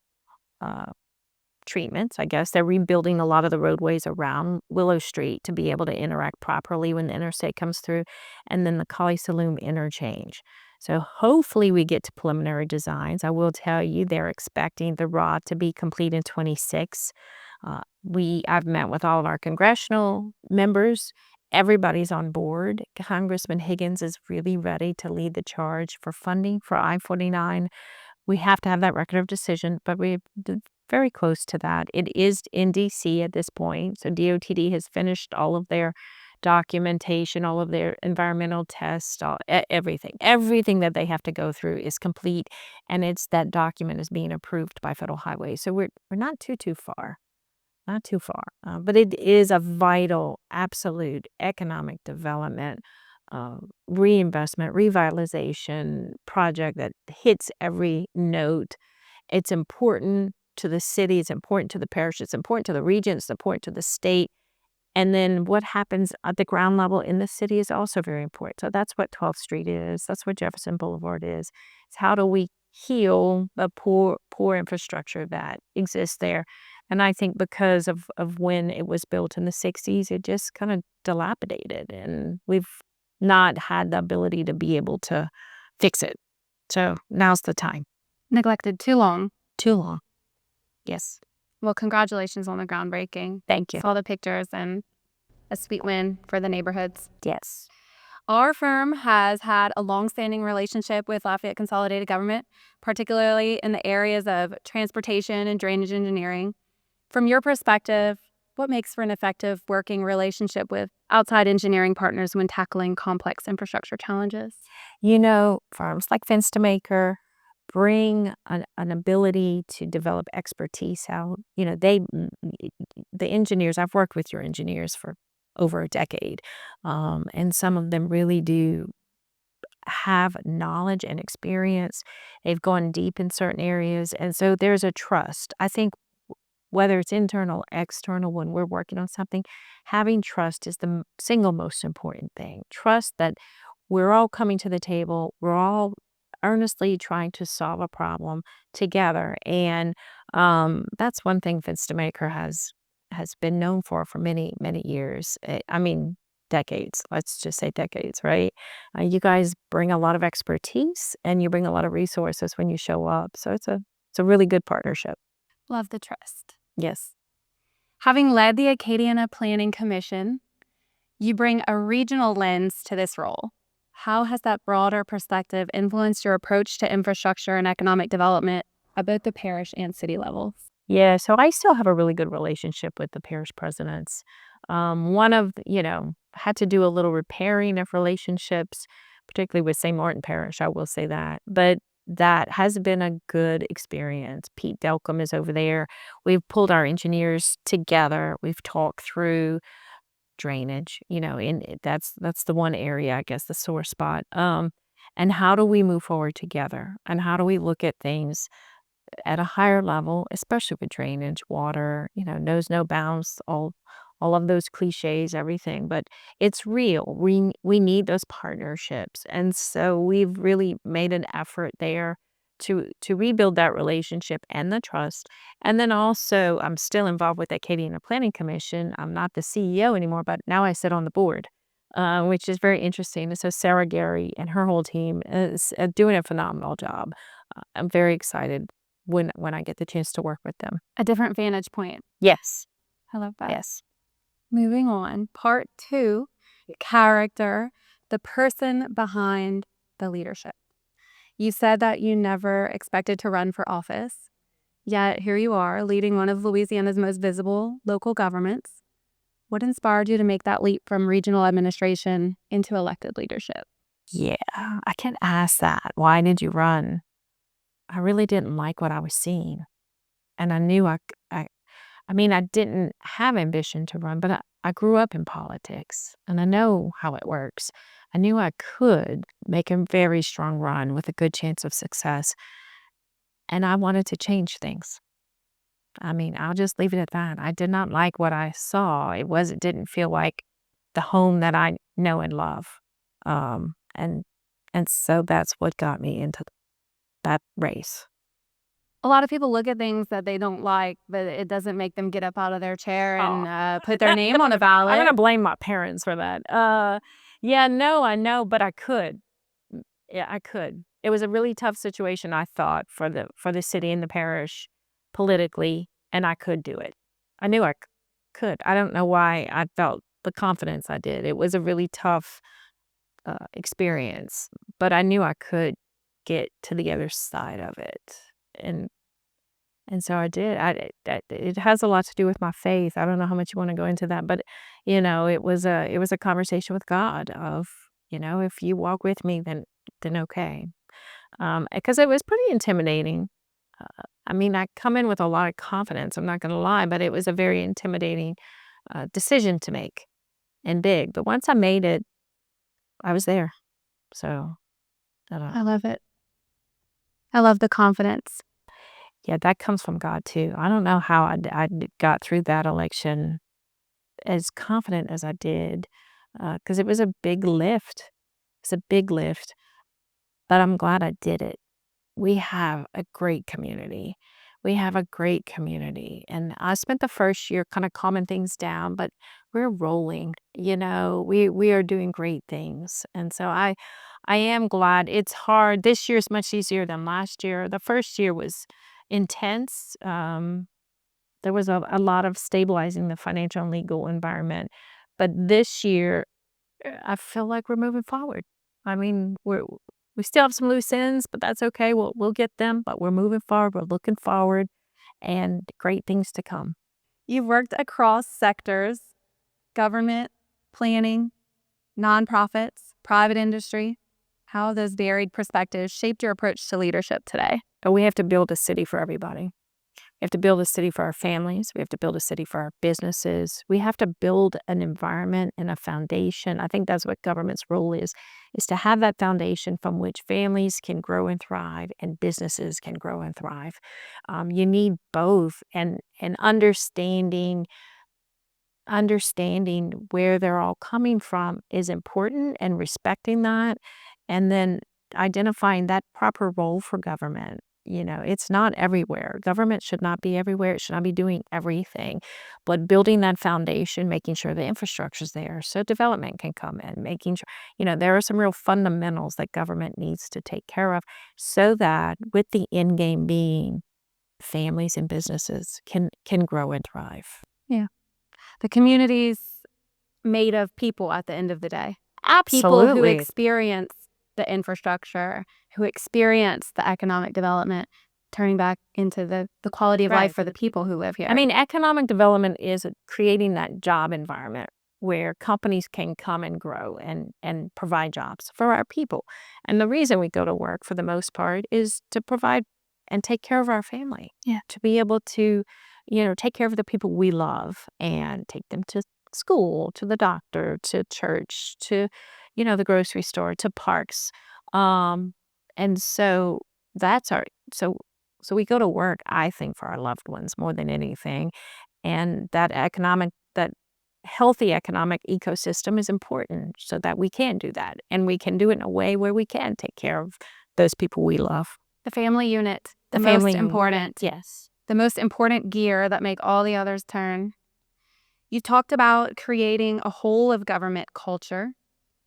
treatments. I guess they're rebuilding a lot of the roadways around Willow Street to be able to interact properly when the interstate comes through, and then the Collie Saloon interchange. So hopefully we get to preliminary designs. I will tell you, they're expecting the ROD to be complete in 26. I've met with all of our congressional members. Everybody's on board. Congressman Higgins is really ready to lead the charge for funding for I-49. We have to have that record of decision, but we're very close to that. It is in D.C. at this point, so DOTD has finished all of their documentation, all of their environmental tests, everything that they have to go through is complete, and that document is being approved by Federal Highway. So we're not too far. Not too far, but it is a vital, absolute economic development, reinvestment, revitalization project that hits every note. It's important to the city, it's important to the parish, it's important to the region, it's important to the state. And then what happens at the ground level in the city is also very important. So that's what 12th Street is. That's what Jefferson Boulevard is. It's how do we heal the poor infrastructure that exists there. And I think because of when it was built in the 60s, it just kind of dilapidated. And we've not had the ability to be able to fix it. So now's the time. Neglected too long. Too long. Yes. Well, congratulations on the groundbreaking. Thank you. Saw the pictures and a sweet win for the neighborhoods. Yes. Our firm has had a long-standing relationship with Lafayette Consolidated Government, particularly in the areas of transportation and drainage engineering. From your perspective, what makes for an effective working relationship with outside engineering partners when tackling complex infrastructure challenges? Firms like Fence2Maker bring an ability to develop expertise out. The engineers, I've worked with your engineers for over a decade, and some of them really do have knowledge and experience. They've gone deep in certain areas, and so there's a trust. I think whether it's internal, external, when we're working on something, having trust is the single most important thing. Trust that we're all coming to the table, we're all earnestly trying to solve a problem together. And that's one thing Fence2Maker has been known for many, many years. Decades. Let's just say decades, right? You guys bring a lot of expertise and you bring a lot of resources when you show up. So it's a really good partnership. Love the trust. Yes. Having led the Acadiana Planning Commission, you bring a regional lens to this role. How has that broader perspective influenced your approach to infrastructure and economic development at both the parish and city levels? Yeah, so I still have a really good relationship with the parish presidents. Had to do a little repairing of relationships, particularly with St. Martin Parish, I will say that. But that has been a good experience. Pete Delcom is over there. We've pulled our engineers together. We've talked through drainage, that's the one area, I guess, the sore spot. And how do we move forward together? And how do we look at things at a higher level, especially with drainage, water, knows no bounds, all of those cliches, everything, but it's real. We need those partnerships. And so we've really made an effort there to rebuild that relationship and the trust. And then also, I'm still involved with the Acadiana Planning Commission. I'm not the CEO anymore, but now I sit on the board, which is very interesting. And so Sarah Gary and her whole team is doing a phenomenal job. I'm very excited when I get the chance to work with them. A different vantage point. Yes. I love that. Yes. Moving on, part 2, character, the person behind the leadership. You said that you never expected to run for office, yet here you are leading one of Louisiana's most visible local governments. What inspired you to make that leap from regional administration into elected leadership? Yeah, I can ask that. Why did you run? I really didn't like what I was seeing. And I knew I didn't have ambition to run, but I grew up in politics and I know how it works. I knew I could make a very strong run with a good chance of success. And I wanted to change things. I mean, I'll just leave it at that. I did not like what I saw. It didn't feel like the home that I know and love. Um, and and so that's what got me into that race. A lot of people look at things that they don't like, but it doesn't make them get up out of their chair and put their name on a I'm ballot. gonna blame my parents for that. Yeah, no, I know, but I could. Yeah, I could. It was a really tough situation, I thought, for the city and the parish politically, and I could do it. I knew I could. I don't know why I felt the confidence I did. It was a really tough experience, but I knew I could get to the other side of it, and and so I did. It has a lot to do with my faith. I don't know how much you want to go into that, but it was a conversation with God of, if you walk with me, then okay. Because it was pretty intimidating. I mean, I come in with a lot of confidence. I'm not going to lie, but it was a very intimidating decision to make and big. But once I made it, I was there. So I don't know. I love it. I love the confidence. Yeah, that comes from God too. I don't know how I got through that election as confident as I did, because it was a big lift. It's a big lift, but I'm glad I did it. We have a great community. We have a great community. And I spent the first year kind of calming things down, but we're rolling, we are doing great things. And so I am glad. It's hard. This year is much easier than last year. The first year was intense. There was a lot of stabilizing the financial and legal environment. But this year, I feel like we're moving forward. I mean, we still have some loose ends, but that's okay. We'll get them, but we're moving forward. We're looking forward, and great things to come. You've worked across sectors: government, planning, nonprofits, private industry. How have those varied perspectives shaped your approach to leadership today? But we have to build a city for everybody. We have to build a city for our families. We have to build a city for our businesses. We have to build an environment and a foundation. I think that's what government's role is to have that foundation from which families can grow and thrive and businesses can grow and thrive. You need both, and understanding where they're all coming from is important, and respecting that, and then identifying that proper role for government. It's not everywhere. Government should not be everywhere. It should not be doing everything, but building that foundation, making sure the infrastructure is there so development can come in, making sure, there are some real fundamentals that government needs to take care of so that, with the end game being families and businesses can grow and thrive. Yeah. The community's made of people at the end of the day. Absolutely. People who experience the infrastructure, who experience the economic development, turning back into the quality of life for the people who live here. I mean, economic development is creating that job environment where companies can come and grow and provide jobs for our people. And the reason we go to work, for the most part, is to provide and take care of our family. Yeah. To be able to, take care of the people we love and take them to school, to the doctor, to church, to, the grocery store, to parks. And so that's so we go to work, I think, for our loved ones more than anything. And that healthy economic ecosystem is important so that we can do that. And we can do it in a way where we can take care of those people we love. The family unit, the family most unit. important. Yes. The most important gear that make all the others turn. You talked about creating a whole of government culture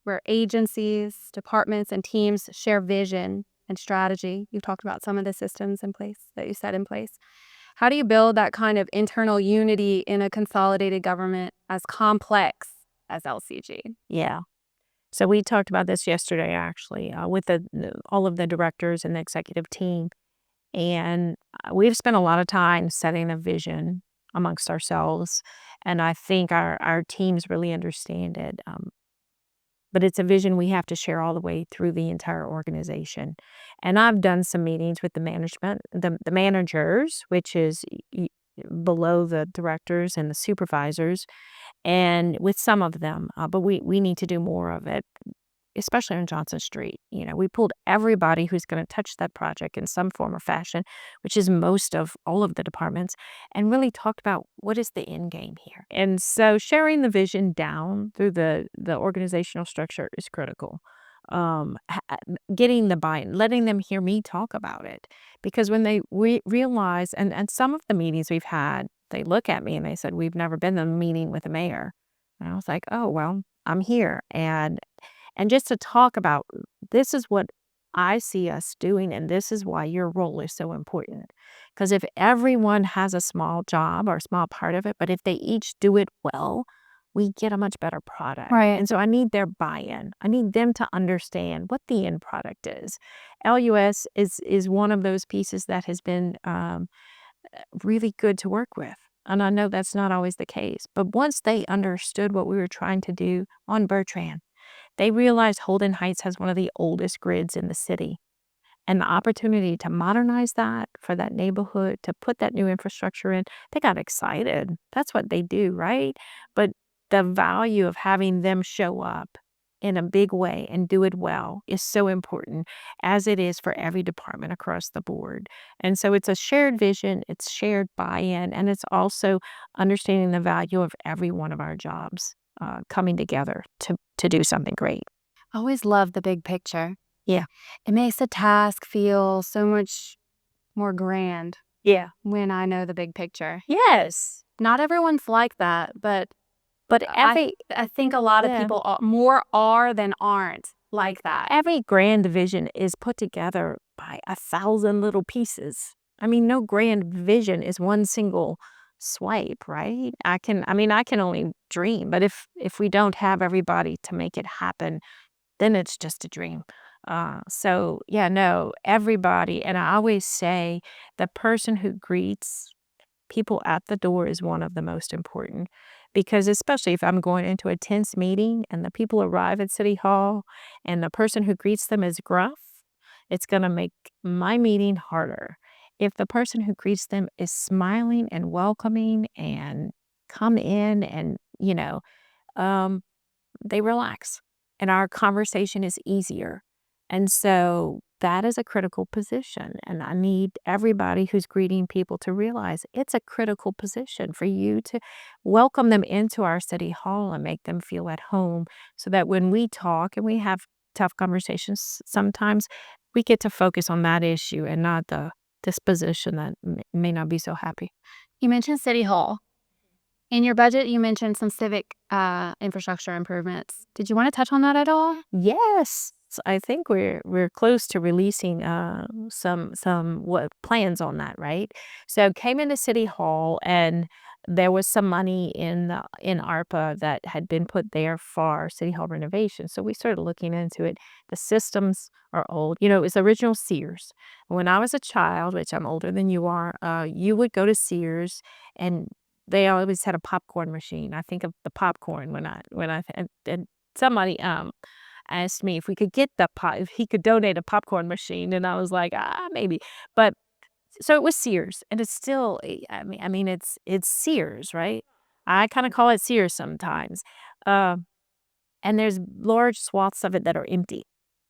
where agencies, departments, and teams share vision and strategy. You talked about some of the systems in place that you set in place. How do you build that kind of internal unity in a consolidated government as complex as LCG? Yeah. So we talked about this yesterday, actually, with all of the directors and the executive team. And we've spent a lot of time setting a vision amongst ourselves. And I think our teams really understand it. But it's a vision we have to share all the way through the entire organization. And I've done some meetings with the management, the managers, which is below the directors and the supervisors, and with some of them. But we need to do more of it. especially on Johnson Street. We pulled everybody who's going to touch that project in some form or fashion, which is most of all of the departments, and really talked about what is the end game here. And so sharing the vision down through the organizational structure is critical. Getting the buy-in, letting them hear me talk about it. Because when they realize, and some of the meetings we've had, they look at me and they said, we've never been in a meeting with the mayor. And I was like, oh, well, I'm here. And just to talk about, this is what I see us doing, and this is why your role is so important. Because if everyone has a small job or a small part of it, but if they each do it well, we get a much better product. Right. And so I need their buy-in. I need them to understand what the end product is. LUS is one of those pieces that has been really good to work with. And I know that's not always the case. But once they understood what we were trying to do on Bertrand, they realized Holden Heights has one of the oldest grids in the city. And the opportunity to modernize that for that neighborhood, to put that new infrastructure in, they got excited. That's what they do, right? But the value of having them show up in a big way and do it well is so important, as it is for every department across the board. And so it's a shared vision, it's shared buy-in, and it's also understanding the value of every one of our jobs coming together to do something great. I always love the big picture. Yeah. It makes the task feel so much more grand Yeah. when I know the big picture. Yes. Not everyone's like that, but every I think a lot of Yeah. people more are than aren't like that. every grand vision is put together by 1,000 little pieces. I mean, no grand vision is one single swipe, right? I can only dream, but if we don't have everybody to make it happen, then it's just a dream. So yeah, no, everybody, and I always say the person who greets people at the door is one of the most important, because especially if I'm going into a tense meeting and the people arrive at City Hall and the person who greets them is gruff, it's going to make my meeting harder. If the person who greets them is smiling and welcoming and come in and, they relax and our conversation is easier. And so that is a critical position. And I need everybody who's greeting people to realize it's a critical position for you to welcome them into our city hall and make them feel at home, so that when we talk and we have tough conversations, sometimes we get to focus on that issue and not the disposition that may not be so happy. You mentioned City Hall. In your budget, you mentioned some civic infrastructure improvements. Did you want to touch on that at all? Yes. So I think we're close to releasing some plans on that, right? So came into City Hall and there was some money in ARPA that had been put there for City Hall renovation. So we started looking into it. The systems are old. It was original Sears. When I was a child, which I'm older than you are, you would go to Sears and they always had a popcorn machine. I think of the popcorn when and somebody asked me if we could get if he could donate a popcorn machine, and I was like, maybe. But so it was Sears, and it's still, it's Sears, right? I kind of call it Sears sometimes. And there's large swaths of it that are empty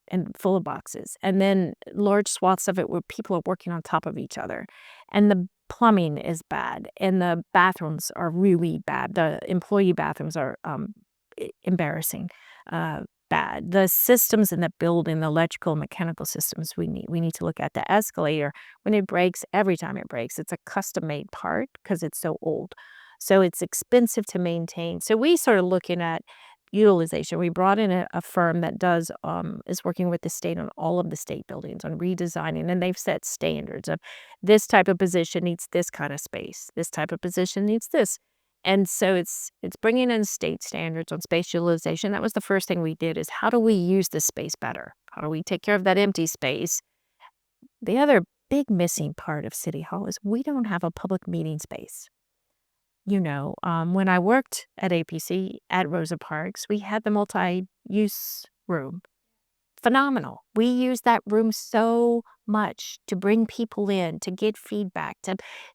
and full of boxes, and then large swaths of it where people are working on top of each other, and the plumbing is bad, and the bathrooms are really bad. The employee bathrooms are embarrassing, bad. The systems in the building, the electrical and mechanical systems, we need to look at. The escalator, when it breaks, every time it breaks, it's a custom-made part because it's so old. So it's expensive to maintain. So we started looking at utilization. We brought in a firm that is working with the state on all of the state buildings on redesigning, and they've set standards of this type of position needs this kind of space. This type of position needs this. And so it's bringing in state standards on space utilization. That was the first thing we did, is how do we use this space better? How do we take care of that empty space? The other big missing part of City Hall is we don't have a public meeting space. When I worked at APC at Rosa Parks, we had the multi-use room. Phenomenal. We used that room so much to bring people in, to get feedback,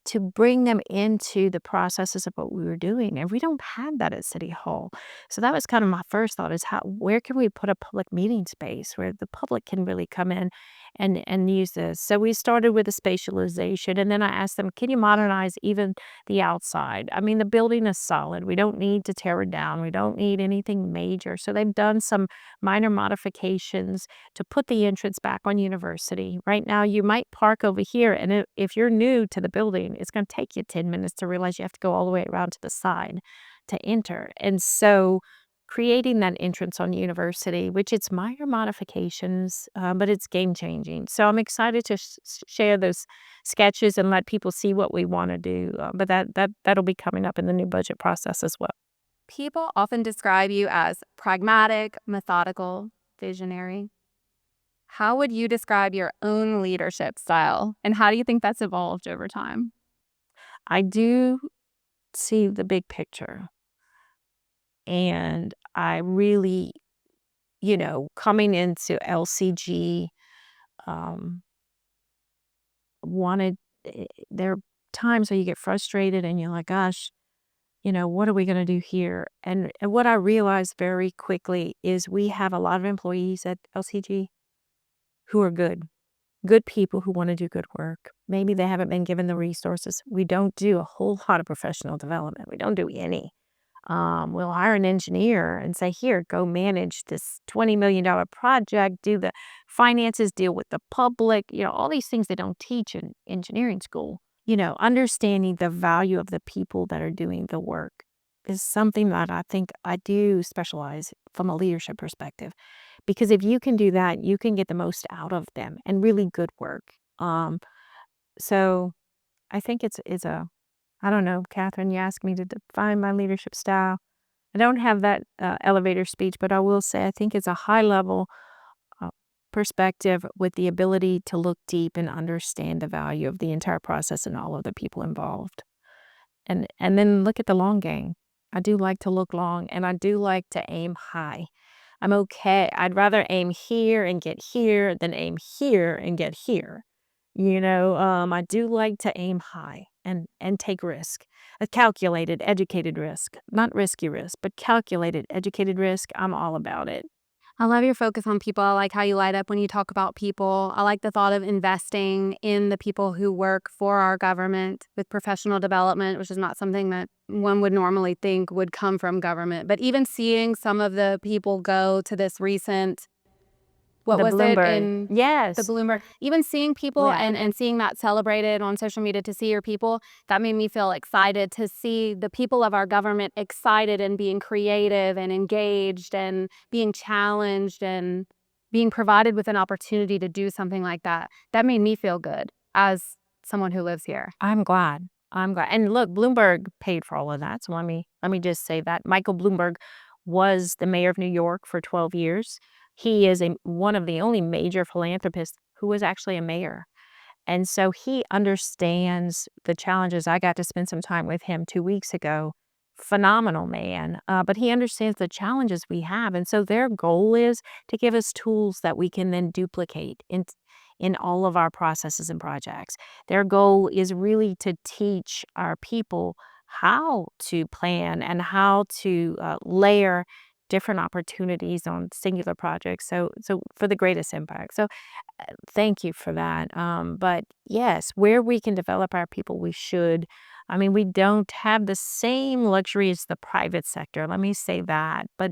to bring them into the processes of what we were doing. And we don't have that at City Hall. So that was kind of my first thought is where can we put a public meeting space where the public can really come in and use this. So we started with a spatialization, and then I asked them, can you modernize even the outside? I mean, the building is solid. We don't need to tear it down. We don't need anything major. So they've done some minor modifications to put the entrance back on University. Right now, you might park over here, and if you're new to the building, it's going to take you 10 minutes to realize you have to go all the way around to the side to enter. And so creating that entrance on University, which it's minor modifications, but it's game changing. So I'm excited to share those sketches and let people see what we want to do. But that'll be coming up in the new budget process as well. People often describe you as pragmatic, methodical, visionary. How would you describe your own leadership style, and how do you think that's evolved over time? I do see the big picture. And I really, coming into LCG, um, there are times where you get frustrated and you're like, gosh, what are we going to do here? And what I realized very quickly is we have a lot of employees at LCG who are good people who want to do good work. Maybe they haven't been given the resources. We don't do a whole lot of professional development. We don't do any. We'll hire an engineer and say, here, go manage this $20 million project, do the finances, deal with the public, all these things they don't teach in engineering school. Understanding the value of the people that are doing the work is something that I think I do specialize from a leadership perspective. Because if you can do that, you can get the most out of them and really good work. So I think it's I don't know, Catherine, you asked me to define my leadership style. I don't have that elevator speech, but I will say I think it's a high-level perspective with the ability to look deep and understand the value of the entire process and all of the people involved. And then look at the long game. I do like to look long, and I do like to aim high. I'm okay. I'd rather aim here and get here than aim here and get here. I do like to aim high and take risk. A calculated, educated risk. Not risky risk, but calculated, educated risk. I'm all about it. I love your focus on people. I like how you light up when you talk about people. I like the thought of investing in the people who work for our government with professional development, which is not something that one would normally think would come from government. But even seeing some of the people go to this recent, what The was it Bloomberg. in Yes. the Bloomberg, even seeing people Yeah. and seeing that celebrated on social media, to see your people, that made me feel excited to see the people of our government excited and being creative and engaged and being challenged and being provided with an opportunity to do something like that. That made me feel good as someone who lives here. I'm glad. And look, Bloomberg paid for all of that. So let me just say that Michael Bloomberg was the mayor of New York for 12 years. He is one of the only major philanthropists who was actually a mayor. And so he understands the challenges. I got to spend some time with him 2 weeks ago. Phenomenal man. But he understands the challenges we have. And so their goal is to give us tools that we can then duplicate in all of our processes and projects. Their goal is really to teach our people how to plan and how to layer different opportunities on singular projects. So for the greatest impact. So thank you for that. But yes, where we can develop our people, we should. I mean, we don't have the same luxury as the private sector. Let me say that. But,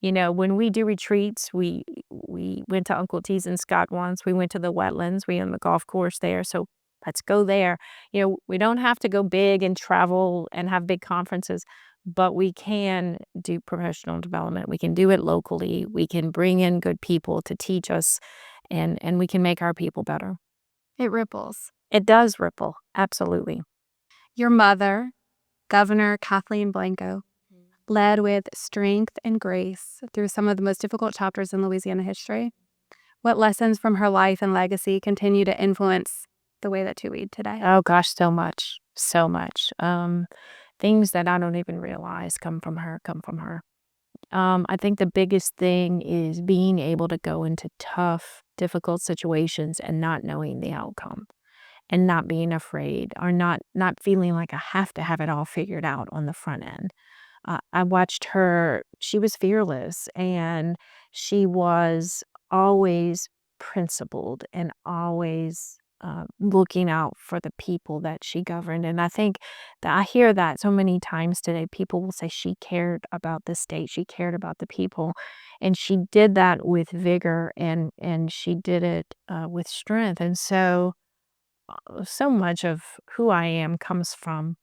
when we do retreats, we went to Uncle T's in Scott once. We went to the wetlands. We on the golf course there. So let's go there. We don't have to go big and travel and have big conferences, but we can do professional development. We can do it locally. We can bring in good people to teach us, and we can make our people better. It ripples. It does ripple. Absolutely. Your mother, Governor Kathleen Blanco, led with strength and grace through some of the most difficult chapters in Louisiana history. What lessons from her life and legacy continue to influence the way that you lead today? Oh gosh, so much. So much. Things that I don't even realize come from her. I think the biggest thing is being able to go into tough, difficult situations and not knowing the outcome and not being afraid or not feeling like I have to have it all figured out on the front end. I watched her. She was fearless, and she was always principled and always looking out for the people that she governed. And I think that I hear that so many times today. People will say she cared about the state, she cared about the people, and she did that with vigor, and she did it with strength. And so much of who I am comes from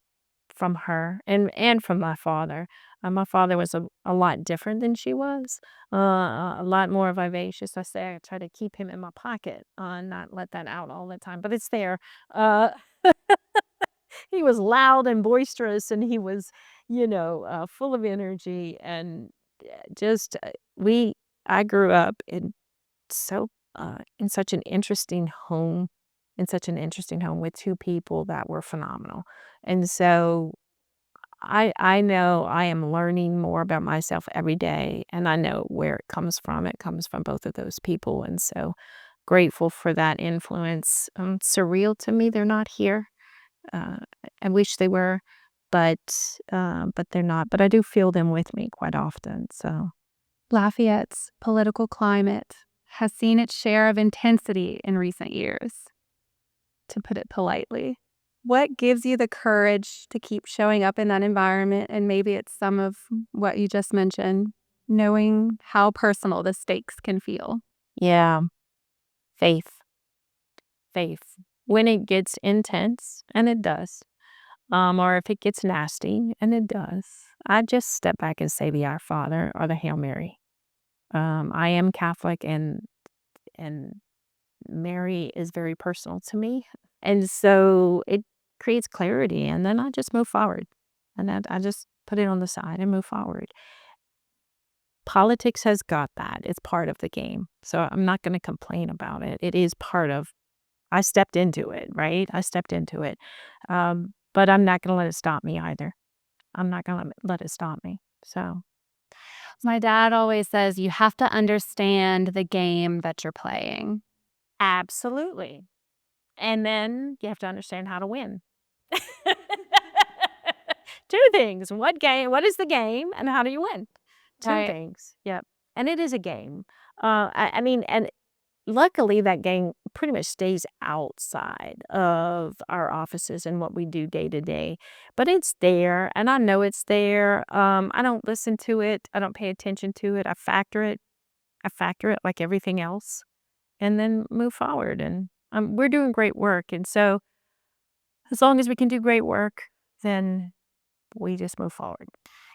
her and from my father. My father was a lot different than she was, a lot more vivacious. I say I try to keep him in my pocket, not let that out all the time, but it's there. Uh, he was loud and boisterous, and he was, full of energy, and just we. I grew up in such an interesting home, with two people that were phenomenal. And so I know I am learning more about myself every day, and I know where it comes from. It comes from both of those people, and so grateful for that influence. Surreal to me they're not here. Uh, I wish they were, but they're not. But I do feel them with me quite often. So Lafayette's political climate has seen its share of intensity in recent years, to put it politely. What gives you the courage to keep showing up in that environment? And maybe it's some of what you just mentioned, knowing how personal the stakes can feel. yeah, faith, faith. When it gets intense, and it does, or if it gets nasty, and it does, I just step back and say the Our Father or the Hail Mary. I am Catholic, and Mary is very personal to me, and so it creates clarity, and then I just move forward, and I just put it on the side and move forward. Politics has got that. It's part of the game, so I'm not going to complain about it. It is part of. I stepped into it, right? I stepped into it, but I'm not going to let it stop me either. I'm not going to let it stop me. So My dad always says you have to understand the game that you're playing. absolutely. And then you have to understand how to win. Two things. What is the game, and how do you win? Two Right. things. Yep. And it is a game. I mean, and luckily that game pretty much stays outside of our offices and what we do day to day. But it's there, and I know it's there. I don't listen to it. I don't pay attention to it. I factor it. Like everything else, and then move forward. And we're doing great work. And so as long as we can do great work, then we just move forward.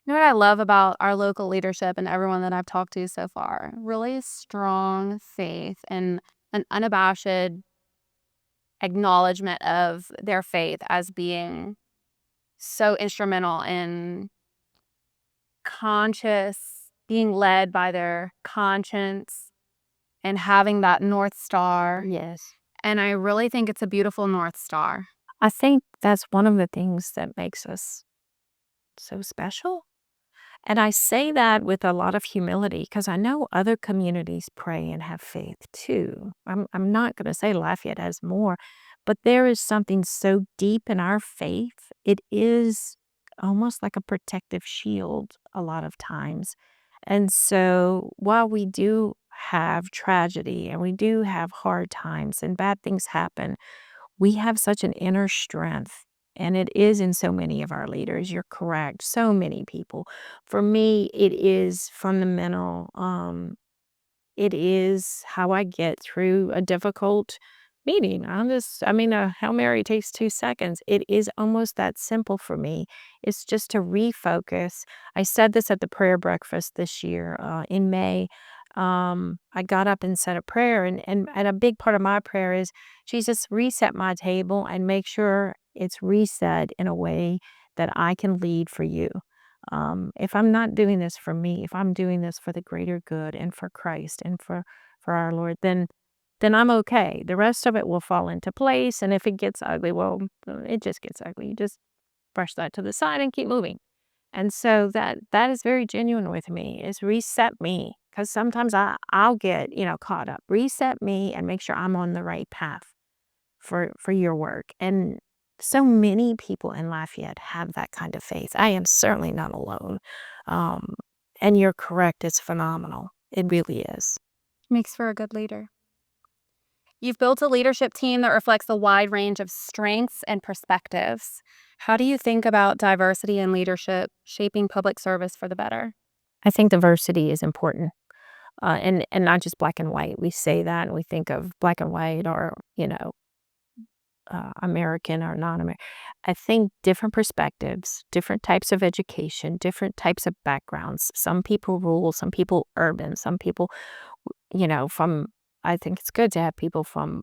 You know what I love about our local leadership and everyone that I've talked to so far? Really strong faith and an unabashed acknowledgement of their faith as being so instrumental in being led by their conscience and having that North Star. Yes. And I really think it's a beautiful North Star. I think that's one of the things that makes us so special. And I say that with a lot of humility because I know other communities pray and have faith too. I'm not going to say Lafayette has more, but there is something so deep in our faith. It is almost like a protective shield a lot of times. And so while we do have tragedy and we do have hard times and bad things happen, we have such an inner strength. And it is in so many of our leaders. You're correct. So many people. For me, it is fundamental. It is how I get through a difficult meeting. A Hail Mary takes 2 seconds. It is almost that simple for me. It's just to refocus. I said this at the prayer breakfast this year in May. I got up and said a prayer, and a big part of my prayer is, Jesus, reset my table and make sure it's reset in a way that I can lead for you. If I'm not doing this for me, if I'm doing this for the greater good and for Christ and for our Lord, then I'm okay. The rest of it will fall into place. And if it gets ugly, well, it just gets ugly. You just brush that to the side and keep moving. And so that is very genuine with me, is reset me, because sometimes I'll get, caught up. Reset me and make sure I'm on the right path for your work. And so many people in Lafayette have that kind of faith. I am certainly not alone. Um, and you're correct, it's phenomenal. It really is. Makes for a good leader. You've built a leadership team that reflects a wide range of strengths and perspectives. How do you think about diversity in leadership shaping public service for the better? I think diversity is important. And not just black and white. We say that and we think of black and white or, American or non-American. I think different perspectives, different types of education, different types of backgrounds. Some people rural, some people urban, some people, from, I think it's good to have people from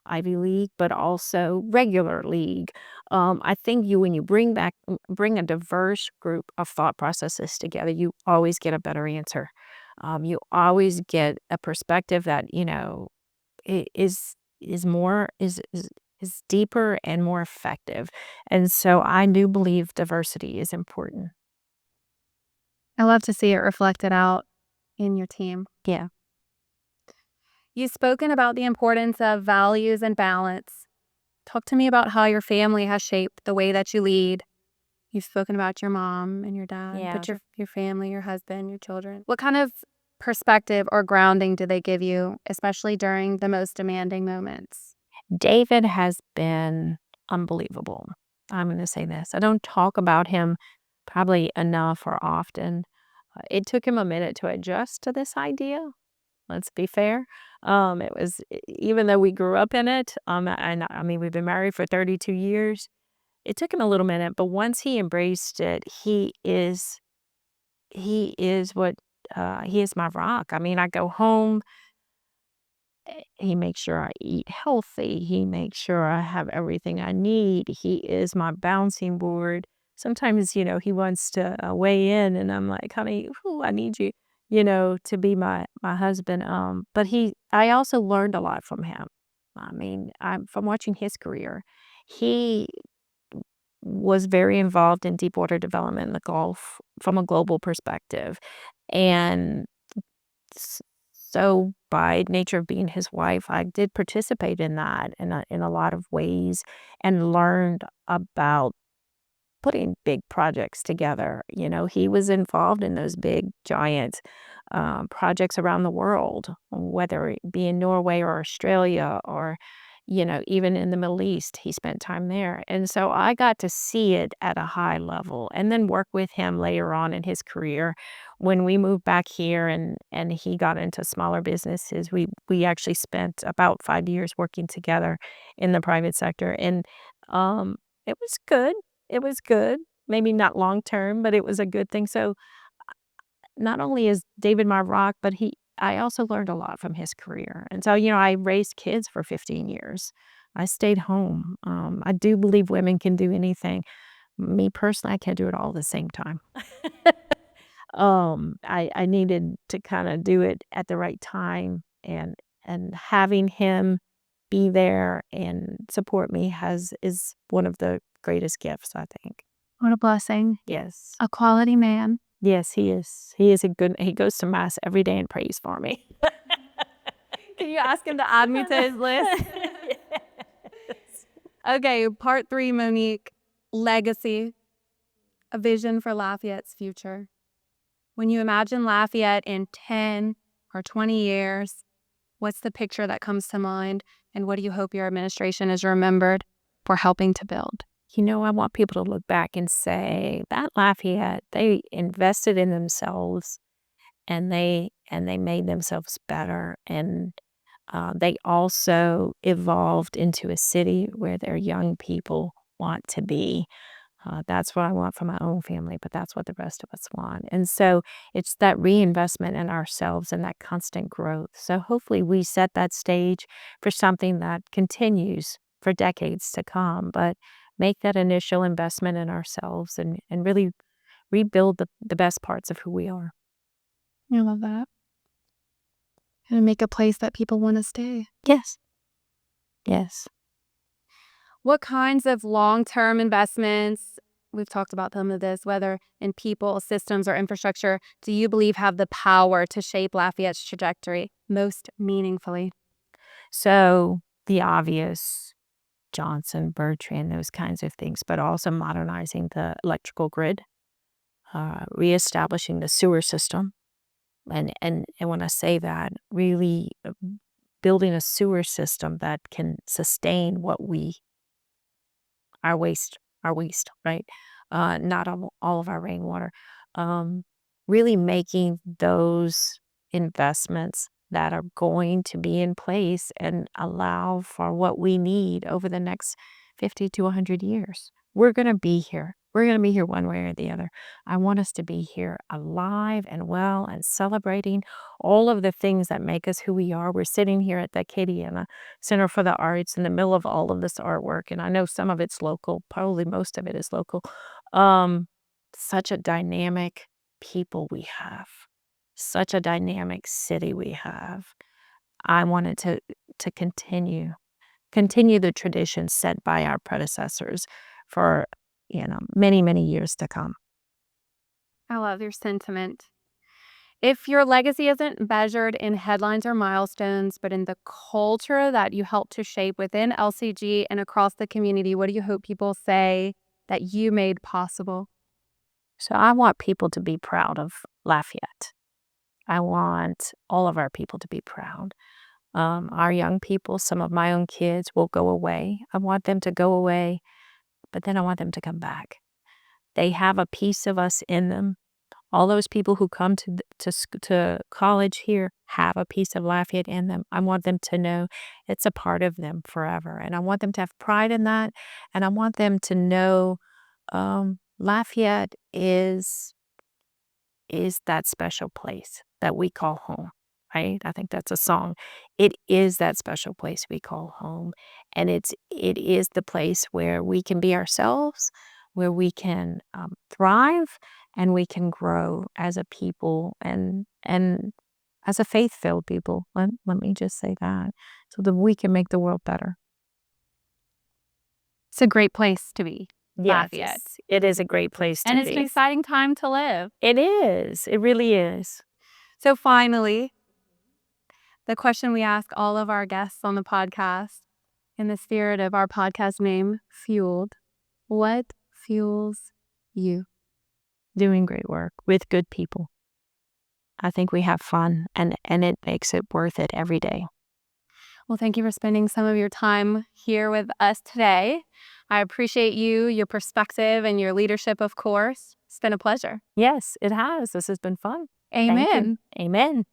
Ivy League, but also regular league. I think when you bring a diverse group of thought processes together, you always get a better answer. You always get a perspective that, is more is deeper and more effective. And so I do believe diversity is important. I love to see it reflected out in your team. Yeah. You've spoken about the importance of values and balance. Talk to me about how your family has shaped the way that you lead. You've spoken about your mom and your dad, Yeah. but your family, your husband, your children. What kind of perspective or grounding do they give you, especially during the most demanding moments? David has been unbelievable. I'm going to say this. I don't talk about him probably enough or often. It took him a minute to adjust to this idea. Let's be fair. It was, even though we grew up in it, and I mean, we've been married for 32 years. It took him a little minute, but once he embraced it, he is what, he is my rock. I mean, I go home. He makes sure I eat healthy. He makes sure I have everything I need. He is my bouncing board. Sometimes, he wants to weigh in, and I'm like, honey, I need you, to be my husband. But I also learned a lot from him. I mean, from watching his career. He was very involved in deep water development in the Gulf from a global perspective. And so by nature of being his wife, I did participate in that in a lot of ways and learned about putting big projects together. He was involved in those big, giant projects around the world, whether it be in Norway or Australia or, even in the Middle East. He spent time there. And so I got to see it at a high level and then work with him later on in his career. When we moved back here and he got into smaller businesses, we actually spent about 5 years working together in the private sector. And it was good. It was good. Maybe not long term, but it was a good thing. So not only is David my rock, but I also learned a lot from his career. And so, I raised kids for 15 years. I stayed home. I do believe women can do anything. Me personally, I can't do it all at the same time. I needed to kind of do it at the right time, and having him be there and support me is one of the greatest gifts, I think. What a blessing. Yes. A quality man. Yes, he is. He goes to mass every day and prays for me. Can you ask him to add me to his list? Yes. Okay, part 3, Monique. Legacy. A vision for Lafayette's future. When you imagine Lafayette in 10 or 20 years, what's the picture that comes to mind, and what do you hope your administration is remembered for helping to build? I want people to look back and say that Lafayette, they invested in themselves and they made themselves better. And they also evolved into a city where their young people want to be. That's what I want for my own family, but that's what the rest of us want. And so it's that reinvestment in ourselves and that constant growth. So hopefully we set that stage for something that continues for decades to come, but make that initial investment in ourselves and really rebuild the best parts of who we are. I love that. And make a place that people want to stay. Yes. Yes. What kinds of long-term investments we've talked about some of this, whether in people, systems, or infrastructure, do you believe have the power to shape Lafayette's trajectory most meaningfully? So the obvious, Johnston, Bertrand, those kinds of things, but also modernizing the electrical grid, reestablishing the sewer system. And when I say that, really building a sewer system that can sustain what our waste, right? Not all of our rainwater. Really making those investments that are going to be in place and allow for what we need over the next 50 to 100 years. We're going to be here. We're going to be here one way or the other. I want us to be here alive and well and celebrating all of the things that make us who we are. We're sitting here at the Acadiana Center for the Arts in the middle of all of this artwork. And I know some of it's local, probably most of it is local. Such a dynamic people we have, such a dynamic city we have. I wanted to continue the tradition set by our predecessors for many, many years to come. I love your sentiment. If your legacy isn't measured in headlines or milestones, but in the culture that you helped to shape within LCG and across the community, what do you hope people say that you made possible? So I want people to be proud of Lafayette. I want all of our people to be proud. Our young people, some of my own kids will go away. I want them to go away, but then I want them to come back. They have a piece of us in them. All those people who come to college here have a piece of Lafayette in them. I want them to know it's a part of them forever. And I want them to have pride in that. And I want them to know Lafayette is that special place that we call home, right? I think that's a song. It is that special place we call home. And it is the place where we can be ourselves, where we can thrive, and we can grow as a people and as a faith-filled people. Let me just say that, so that we can make the world better. It's a great place to be. Yes, Lafayette. it is a great place to And be. it's an exciting time to live. It is. It really is. So finally, the question we ask all of our guests on the podcast, in the spirit of our podcast name, Fueled, what fuels you? Doing great work with good people. I think we have fun, and it makes it worth it every day. Well, thank you for spending some of your time here with us today. I appreciate you, your perspective, and your leadership, of course. It's been a pleasure. Yes, it has. This has been fun. Amen. Thank you. Amen.